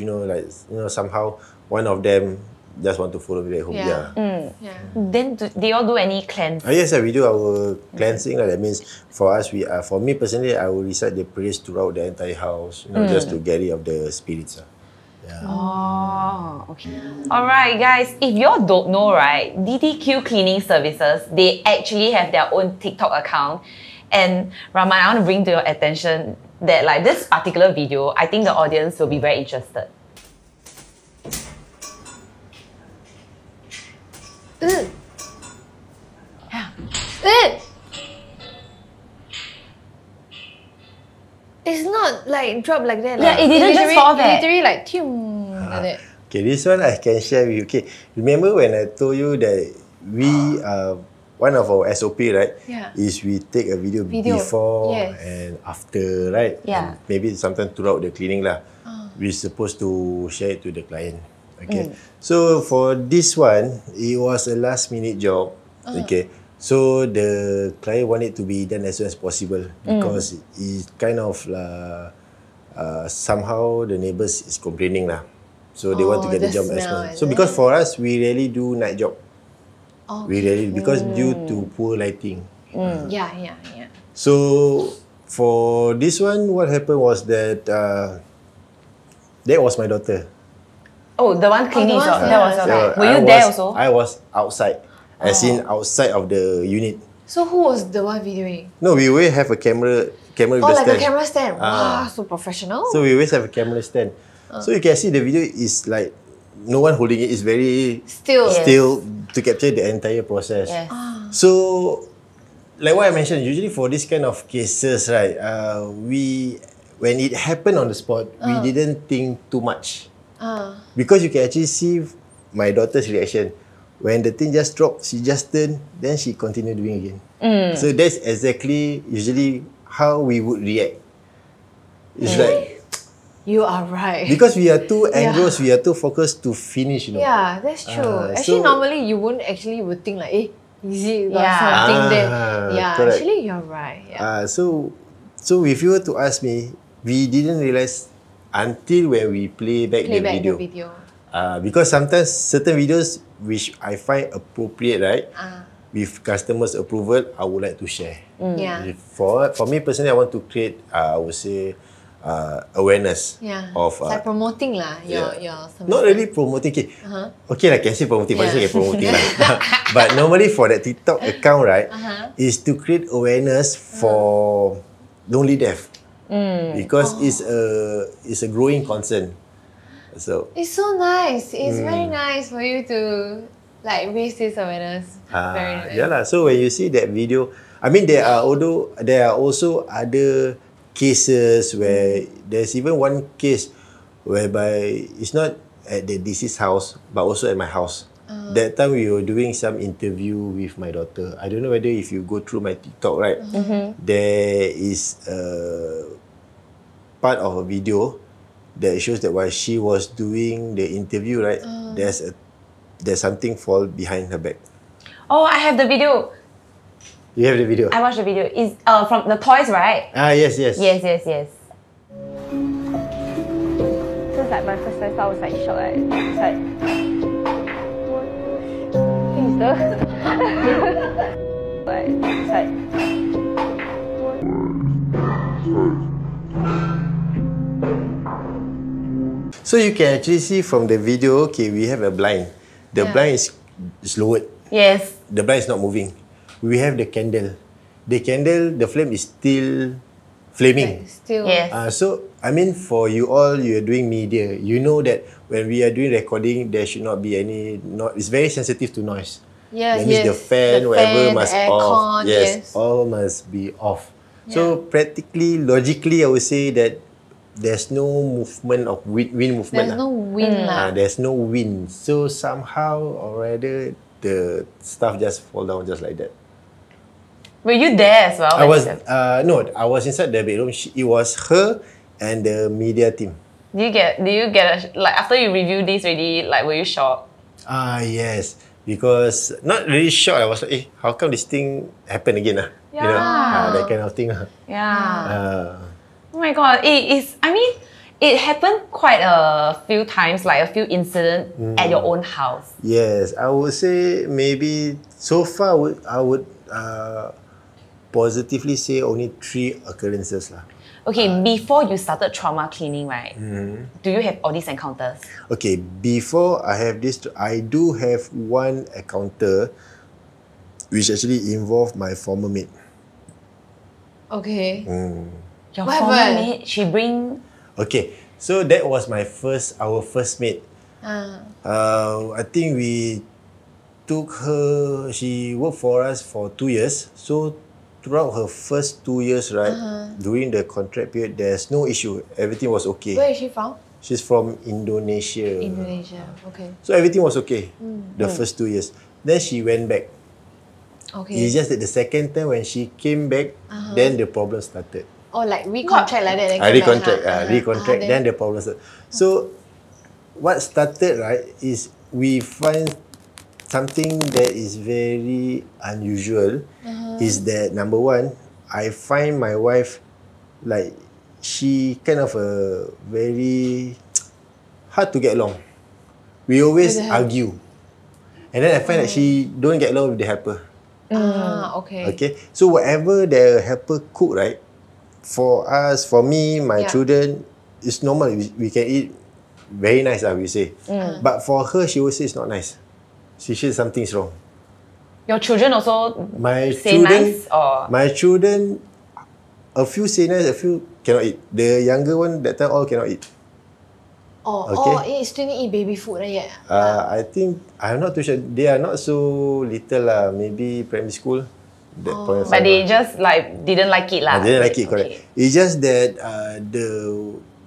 somehow one of them just want to follow me back home. Then do they all do any cleanse? Yes, we do our cleansing. That means for us, for me personally, I will recite the prayers throughout the entire house, just to get rid of the spirits. Oh, okay. Alright guys, if you all don't know, right, DDQ Cleaning Services, they actually have their own TikTok account. And Rahman, I want to bring to your attention that like this particular video, I think the audience will be very interested. It's not like drop like that. Yeah, it didn't just fall there. Literally like like that. Okay, this one I can share with you. Okay, remember when I told you that we one of our SOP, right? Yeah. Is we take a video before and after, right? Yeah. And maybe sometimes throughout the cleaning lah. We're supposed to share it to the client. Okay. So for this one, it was a last minute job. Okay. So the client wanted to be done as soon as possible because it's kind of somehow the neighbors is complaining lah. So they want to get the job as well. So because for us, we rarely do night job. We rarely because due to poor lighting. Yeah. So for this one, what happened was that that was my daughter. Oh, the one cleaning job. That was your So Were you there also? I was outside. As in outside of the unit. So who was the one videoing? No, we always have a camera with the like stand. a camera stand. Wow, so professional. So we always have a camera stand. So you can see the video is like no one holding it. It's very Still. still to capture the entire process. Yes. So, like what I mentioned, usually for this kind of cases, right, when it happened on the spot, we didn't think too much. Because you can actually see my daughter's reaction. When the thing just dropped, she just turned, then she continued doing again. So that's exactly usually how we would react. It's like, You are right. because we are too engrossed, we are too focused to finish, you know. Yeah, that's true. Actually, so- normally you wouldn't actually would think like, is it got Yeah. something there? Yeah, correct. actually you're right. Yeah. So if you were to ask me, we didn't realize until when we play back Play the back video. the video. Because sometimes certain videos which I find appropriate, right, with customers' approval, I would like to share. Yeah. For me personally, I want to create, I would say, awareness Yeah. of It's like promoting lah your service. not really promoting. Okay, like can say promoting, but Yeah. I say promoting lah. But normally for that TikTok account, right, is to create awareness for lonely death, because it's a growing concern. So It's so nice. It's very nice for you to like raise this awareness. Very nice. yeah lah. So when you see that video, I mean there are also other cases where there's even one case whereby it's not at the deceased house but also at my house. That time we were doing some interview with my daughter. I don't know whether if you go through my TikTok, right, there is a part of a video that shows that while she was doing the interview, right, there's something fall behind her back. Oh, I have the video. You have the video? I watched the video. It's from the toys, right? Yes. Yes. So it's like my first time, so I was like shocked. It's like, who's the? Like, it's like. So you can actually see from the video, okay, we have a blind. The blind is lowered. Yes. The blind is not moving. We have the candle. The flame is still flaming. Still. Yes. So, I mean, for you all, you are doing media. You know that when we are doing recording, there should not be any it's very sensitive to noise. Yes, That means the fan, whatever must the off. aircon, yes. All must be off. So, practically, logically, I would say that there's no movement of wind movement. There's no wind lah. There's no wind. So, somehow or rather, the stuff just fall down just like that. Were you there as well? I when was it happened? no, I was inside the bedroom. It was her and the media team. Do you get like after you review this already? Like, were you shocked? Yes, because not really shocked. I was like, how come this thing happened again? You know, that kind of thing. Yeah. Oh my god, I mean, it happened quite a few times, like a few incidents at your own house. Yes, I would say maybe so far I would positively say only 3 occurrences lah. Okay, before you started trauma cleaning, right? Do you have all these encounters? Okay, before I have this, I do have one encounter which actually involved my former mate. Okay. Your What former happened? mate, she bring. Okay, so that was our first mate. I think we took her, she worked for us for 2 years. So throughout her first 2 years, right, during the contract period, there's no issue. Everything was okay. Where is she from? She's from Indonesia. Indonesia. Okay. So everything was okay the first 2 years. Then she went back. Okay. It's just that the second time when she came back, then the problem started. Oh, like recontract like that. Then Recontract. Then the problem started. So what started, right, is we find something that is very unusual. Is that number one, I find my wife like she kind of a very hard to get along. We always argue, and then I find that she don't get along with the helper. Okay. Okay, so whatever the helper cook, right, for us, for me, my children, it's normal. We can eat very nice, we say. But for her, she will say it's not nice. She says something's wrong. Your children also My say children, nice or? my children, a few say nice, a few cannot eat. The younger one, that time all cannot eat. You still need to eat baby food yet? I think I'm not too sure. They are not so little lah. Maybe primary school. That point of But time they just like didn't like it lah. I didn't like it, correct. It's just that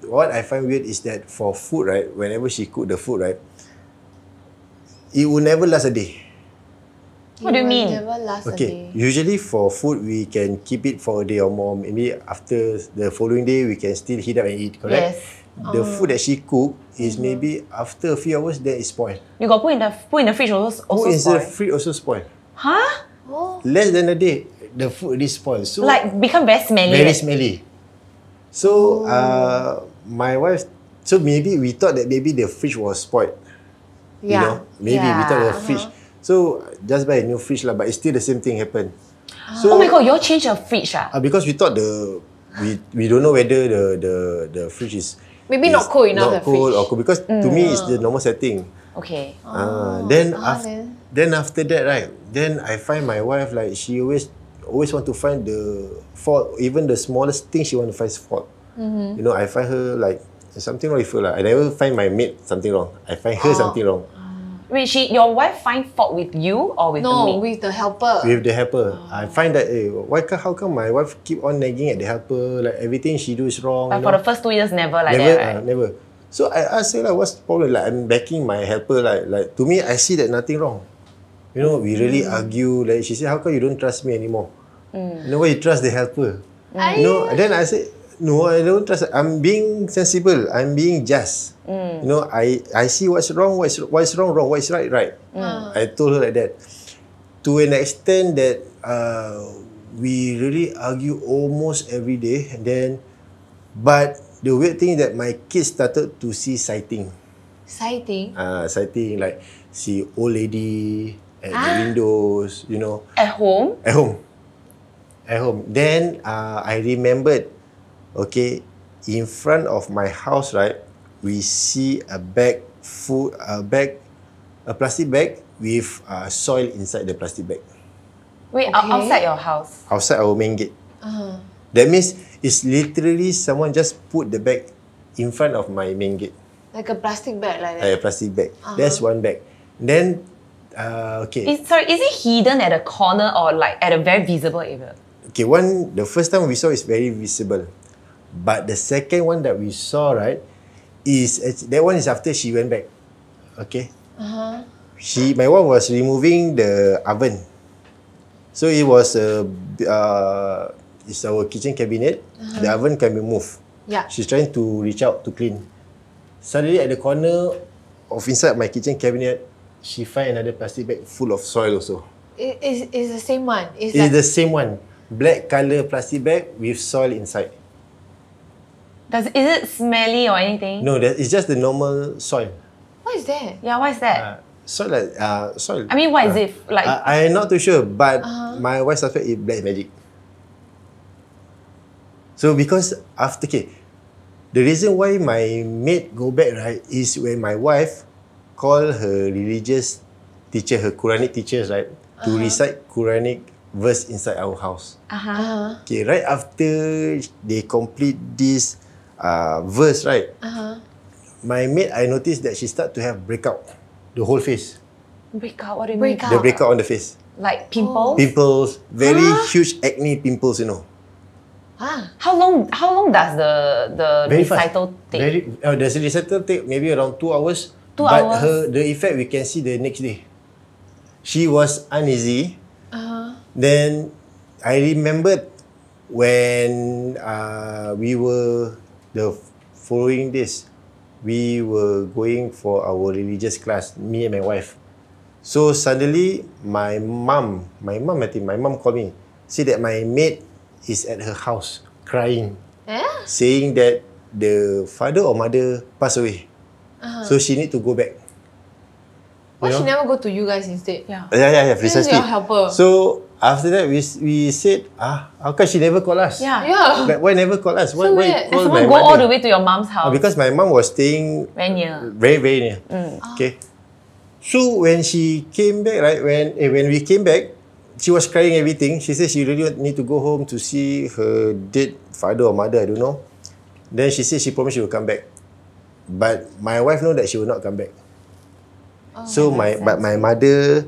what I find weird is that for food, right, whenever she cook the food, right, it will never last a day. What do you mean? Never last a Okay, day. usually for food, we can keep it for a day or more. Maybe after the following day, we can still heat up and eat, correct? Yes. The food that she cook is maybe after a few hours, then it's spoiled. You got put in the fridge also In the spoiled. fridge also spoiled. Huh? Less than a day, the food is spoiled. So Like become very smelly. very smelly. So my wife, so maybe we thought that maybe the fridge was spoiled. You know, maybe we thought the fridge. So just buy a new fridge lah, but it's still the same thing happened. So Oh my god, you all changed your fridge ah? because we thought we don't know whether the fridge is Maybe not cold enough, not the cold fridge. or cold, because to me it's the normal setting. Okay. Then after that, right, then I find my wife like she always want to find the fault, even the smallest thing she want to find fault. You know, I find her like something wrong with her lah. I never find my mate something wrong. I find her something wrong. Wait, your wife find fault with you or with the No, maid? with the helper. With the helper, I find that how come my wife keep on nagging at the helper, like everything she do is wrong. But you for know? the first 2 years, never like Never, that, right? never. So I asked her like, what's the problem? Like I'm backing my helper. Like to me, I see that nothing wrong. You know, we really argue. Like she said, how come you don't trust me anymore? You know, why you trust the helper? You know, and then I said, no, I don't trust. I'm being sensible. I'm being just. You know, I see what's wrong, what's wrong, what's right. I told her like that. To an extent that we really argue almost every day. And then, but the weird thing is that my kids started to see sighting. Sighting? Sighting, like see old lady at the windows, you know. At home? At home. Then I remembered, okay, in front of my house, right, we see a plastic bag with soil inside the plastic bag. Wait, outside your house? Outside our main gate. That means it's literally someone just put the bag in front of my main gate. Like a plastic bag like that? A plastic bag. That's one bag. Then, okay. Is it hidden at a corner or like at a very visible area? Okay, the first time we saw is very visible. But the second one that we saw, right, that one is after she went back. Okay. My wife was removing the oven. So it was it's our kitchen cabinet. The oven can be moved. Yeah. She's trying to reach out to clean. Suddenly at the corner of inside my kitchen cabinet, she find another plastic bag full of soil also. It's the same one. It's the same one. Black color plastic bag with soil inside. Is it smelly or anything? No, it's just the normal soil. What is that? Yeah, what is that? Soil. I mean, what is it? Like, I'm not too sure, but my wife suspect it's black magic. So because the reason why my maid go back, right, is when my wife call her religious teacher, her Quranic teachers, right, to recite Quranic verse inside our house. Okay, right after they complete this verse, right, my maid, I noticed that she start to have breakout, the whole face. breakout? What do you mean? Breakout. The breakout on the face. Like pimples? Pimples, very huge acne pimples, you know. How long does the Very recital fast. take? The recital take maybe around 2 hours. 2 but hours? the effect we can see the next day. She was uneasy. Then I remembered when we were the following days, we were going for our religious class, me and my wife. So suddenly my mom called me, said that my maid is at her house crying, saying that the father or mother passed away. So she need to go back. Why she never go to you guys instead? Yeah. Yeah, This is precisely. your helper. So after that, we said, how come she never call us? Yeah. Yeah. Like, why never call us? Why weird. call Someone my go all the mother? way to your mom's house. Because my mom was staying Very near. very near. Okay. So when she came back, right, when we came back, she was crying everything. She said she really need to go home to see her dead father or mother, I don't know. Then she said she promised she will come back. but my wife know that she will not come back. Oh, So my mother,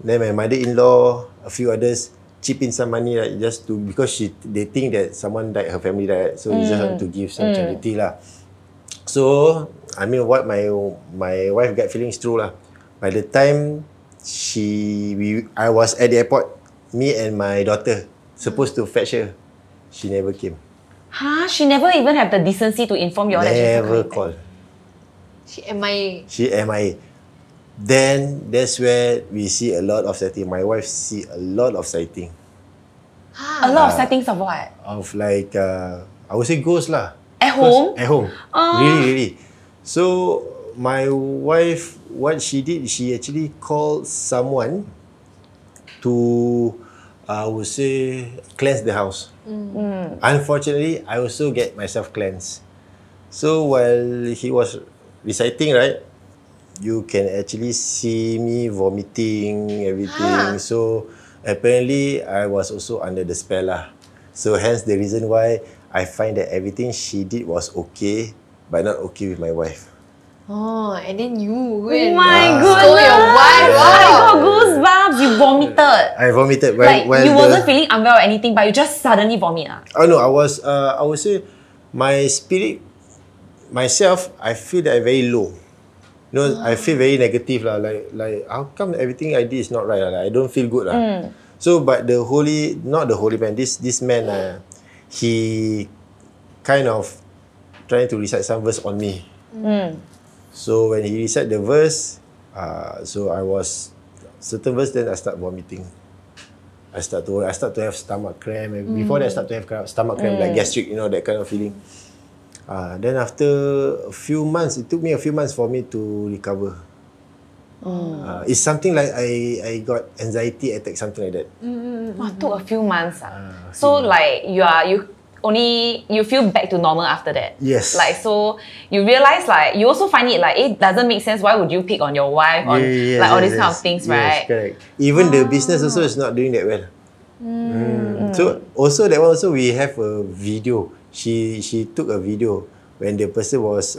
then my mother-in-law, a few others chip in some money like just to because they think that someone died, her family died, so they just want to give some charity lah. So I mean what my wife got feelings true lah. By the time I was at the airport, me and my daughter supposed to fetch her, she never came. Huh? She never even have the decency to inform you all that she's not Never coming back. called. She MIA. She MIA. Then that's where we see a lot of sighting. My wife see a lot of sighting. A lot of sightings of what? Of like I would say ghosts lah. At home? At home. Really. So my wife, what she did, she actually called someone to I would say cleanse the house. Unfortunately, I also get myself cleansed. So while he was reciting, right, you can actually see me vomiting, everything. So apparently, I was also under the spell lah. So hence the reason why I find that everything she did was okay, but not okay with my wife. Oh, and then you Oh went. my Scold goodness! your wife. I got goosebumps. You vomited. I vomited Like you wasn't feeling unwell or anything, but you just suddenly vomit. Oh no, I would say my spirit, myself, I feel that I'm very low. You know, I feel very negative lah. Like how come everything I did is not right lah? Like, I don't feel good lah. So, but not the holy man. This man, he kind of trying to recite some verse on me. So when he recite the verse, so I was certain verse, then I start vomiting. I start to have stomach cramp. Before that, I start to have stomach cramp, like gastric, you know, that kind of feeling. Then after a few months, it took me a few months for me to recover. It's something like I got anxiety attack, something like that. Wow, took a few months. So like you feel back to normal after that. Yes. Like so you realize like you also find it like it doesn't make sense. Why would you pick on your wife on like all these kind of things, right? Yes, correct. Even the business also is not doing that well. So also that one also we have a video. She took a video when the person was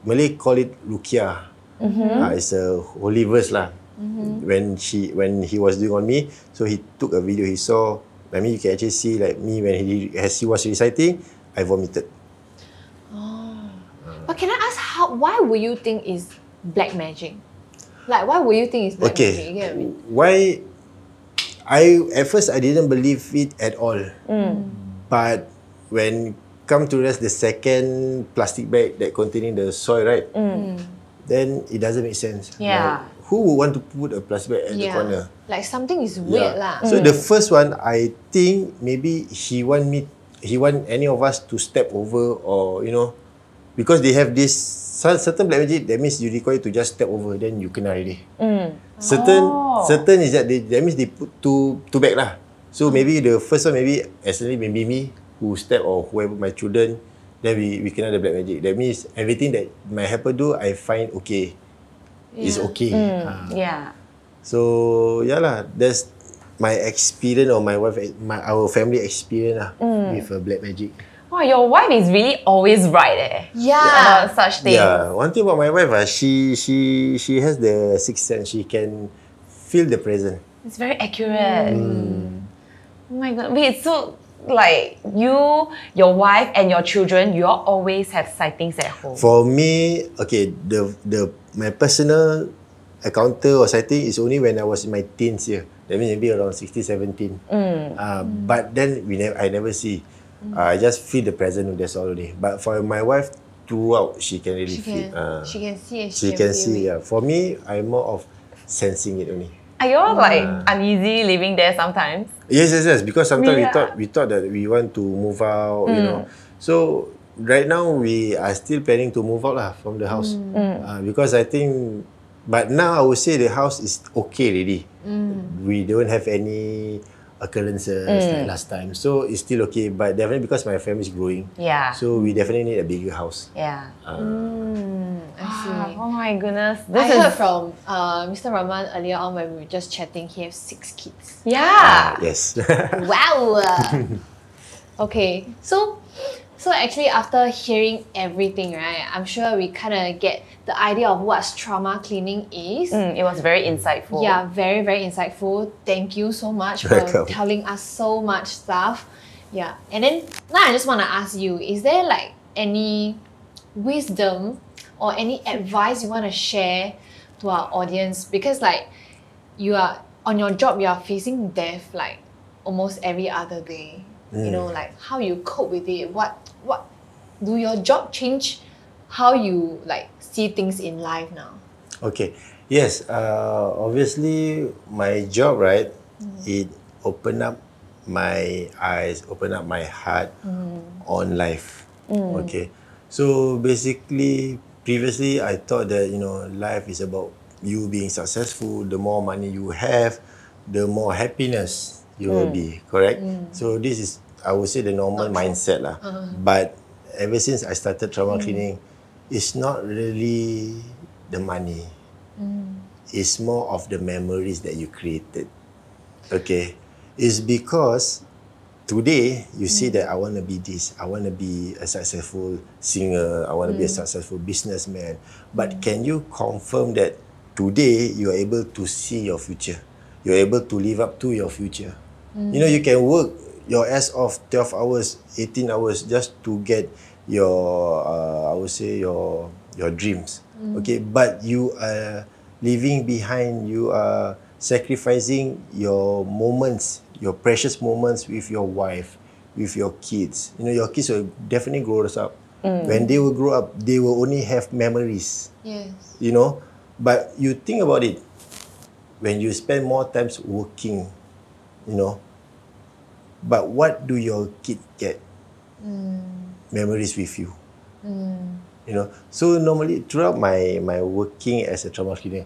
Malay call it Rukia. It's a holy verse lah. When he was doing on me, so he took a video. He saw. I mean, you can actually see like me when as he was reciting, I vomited. But can I ask why would you think is black magic? Like why would you think it's black magic? You get what I mean? Why? At first I didn't believe it at all. But when come to rest the second plastic bag that containing the soil, right? Then it doesn't make sense. Yeah. Like, who would want to put a plastic bag at the corner? Like something is weird lah. So the first one, I think maybe he want any of us to step over, or you know, because they have this certain black magic that means you require to just step over, then you kena already. Certain is that that means they put two bag lah. So maybe the first one maybe accidentally maybe me who step or whoever my children, then we kena the black magic. That means everything that my helper do, I find okay. Is okay. So yeah lah, that's my experience or my wife, our family experience lah with black magic. Wow, your wife is really always right about such things. Yeah, one thing about my wife, she has the sixth sense. She can feel the present. It's very accurate. Oh my god. Wait, so like you, your wife and your children, you all always have sightings at home? For me, okay, my personal encounter or sighting is only when I was in my teens year. That means maybe around 16, 17. But then I never see. I just feel the presence, that's all only. But for my wife, throughout, she can really feel. She can see and she can see. Yeah. For me, I'm more of sensing it only. Are you all like uneasy living there sometimes? Yes. Because sometimes we thought that we want to move out, you know. So right now we are still planning to move out lah from the house because I think. But now I would say the house is okay already. We don't have any occurrences like last time, so it's still okay. But definitely because my family is growing, so we definitely need a bigger house. I see. Oh my goodness! I heard from Mr. Rahman earlier on when we were just chatting. He has 6 kids. Yeah. Yes. Wow. Okay, so So actually, after hearing everything, right, I'm sure we kind of get the idea of what trauma cleaning is. It was very insightful. Yeah, very, very insightful. Thank you so much for Welcome. telling us so much stuff. Yeah, and then now I just want to ask you, is there like any wisdom or any advice you want to share to our audience? Because like you are on your job, you are facing death like almost every other day. You know, like how you cope with it. What do your job change how you like see things in life now? Okay. Yes. Obviously, my job, right? It opened up my eyes, opened up my heart on life. Okay. So basically, previously I thought that life is about you being successful. The more money you have, the more happiness you will be. Correct. So this is, I would say, the normal mindset lah. But ever since I started trauma cleaning, it's not really the money. It's more of the memories that you created. Okay. It's because today you see that I want to be this. I want to be a successful singer. I want to be a successful businessman. But can you confirm that today you are able to see your future? You're able to live up to your future. You can work your ass off 12 hours, 18 hours just to get your, I would say, your dreams. Okay, but you are leaving behind, you are sacrificing your moments, your precious moments with your wife, with your kids. Your kids will definitely grow up. When they will grow up, they will only have memories. Yes. But you think about it, when you spend more times working, but what do your kid get? Memories with you. So normally throughout my working as a trauma cleaner,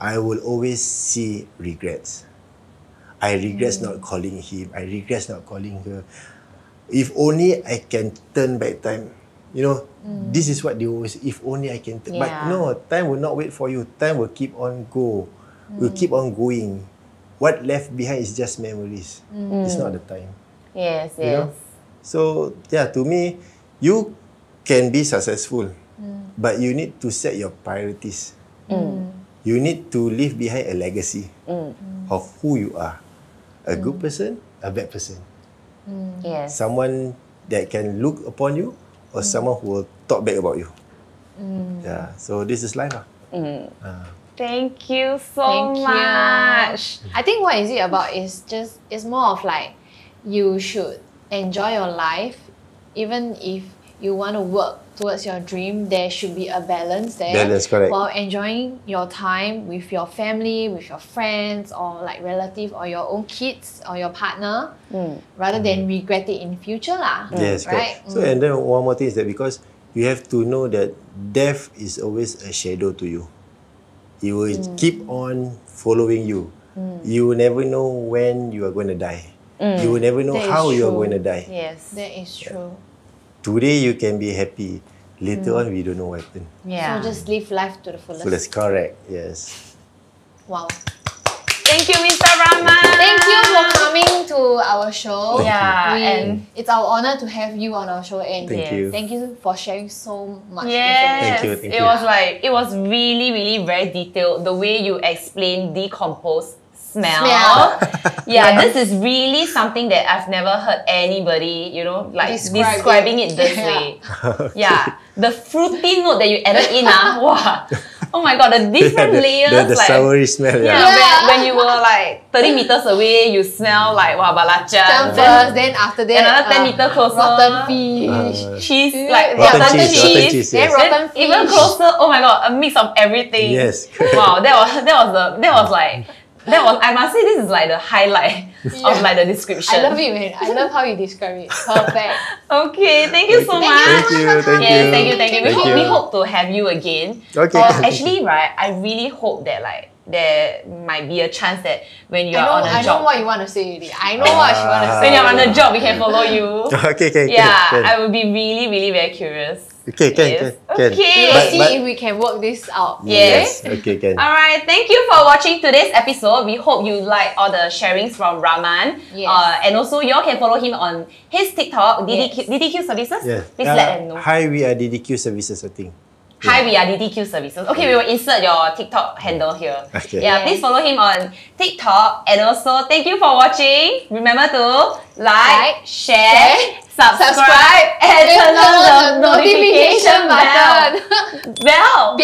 I will always see regrets. I regret not calling him. I regret not calling her. If only I can turn back time. This is what they always say, if only I can turn. Yeah. But no, time will not wait for you. Time will keep on go. Will keep on going. What left behind is just memories. It's not the time. Yes, You yes. know? So yeah, to me, you can be successful, but you need to set your priorities. You need to leave behind a legacy of who you are. A good person, a bad person. Yes. Someone that can look upon you, or someone who will talk back about you. Yeah. So this is life. Thank you so Thank you. much. I think what is it about is it's more of like you should enjoy your life, even if you want to work towards your dream. There should be a balance there. Balance, correct. While enjoying your time with your family, with your friends, or like relative, or your own kids, or your partner, rather than regret it in future lah. Yes, right. correct. So and then one more thing is that because you have to know that death is always a shadow to you. It will keep on following you. You will never know when you are going to die. You will never know That is how you are true. going to die. Yes. That is true. Today you can be happy. Later on we don't know what happened. Yeah. So just live life to the fullest. So that's correct. Yes. Wow. Thank you, Mr. Rahman. Thank you for coming to our show. Yeah, and it's our honor to have you on our show, and Thank you. thank you for sharing so much yes, Thank you, thank it you. was like it was really, really very detailed. The way you explained decomposed smell. Yeah, this is really something that I've never heard anybody, like Describe describing it. it this way. Yeah, the fruity note that you added in, wow. Oh my god, the different layers, the like soury smell. yeah, when you were like 30 meters away, you smell like balacha. First, then after that, another 10 meter closer, rotten fish, cheese, like Rotten rotten cheese, rotten cheese. cheese, then yes. rotten Then even fish. closer, oh my god, a mix of everything. Yes. Wow, I must say this is like the highlight of like the description. I love it, man. I love how you describe it. Perfect. Okay, thank you so much. Thank you. Thank Yes, you. thank you. We Thank hope, you. we hope to have you again. Okay. Actually, right, I really hope that like there might be a chance that when you are on a I know job, what you want to say already. I know what you want to say. when you're on a job, we can follow you. Okay. Yeah, Can. I would be really, really very curious. Okay, can. Okay. We'll see if we can work this out. Yes. Okay, can. Alright, thank you for watching today's episode. We hope you like all the sharings from Rahman. Yes. And also, you all can follow him on his TikTok, DDQ Services. Yes. Please let them know. Hi, we are DDQ Services, I think. Hi, we are DDQ Services. Okay, we will insert your TikTok handle here. Okay. Yeah, please follow him on TikTok. And also, thank you for watching. Remember to like, share, subscribe, and turn on the notification button. Bell.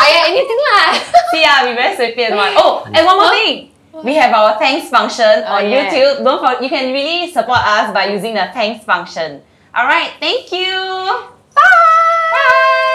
Anything lah. See ya, we very 随便 one. Oh, and one more thing. We have our thanks function on yeah. YouTube. Don't forget, you can really support us by using the thanks function. Alright, thank you. Bye. Bye.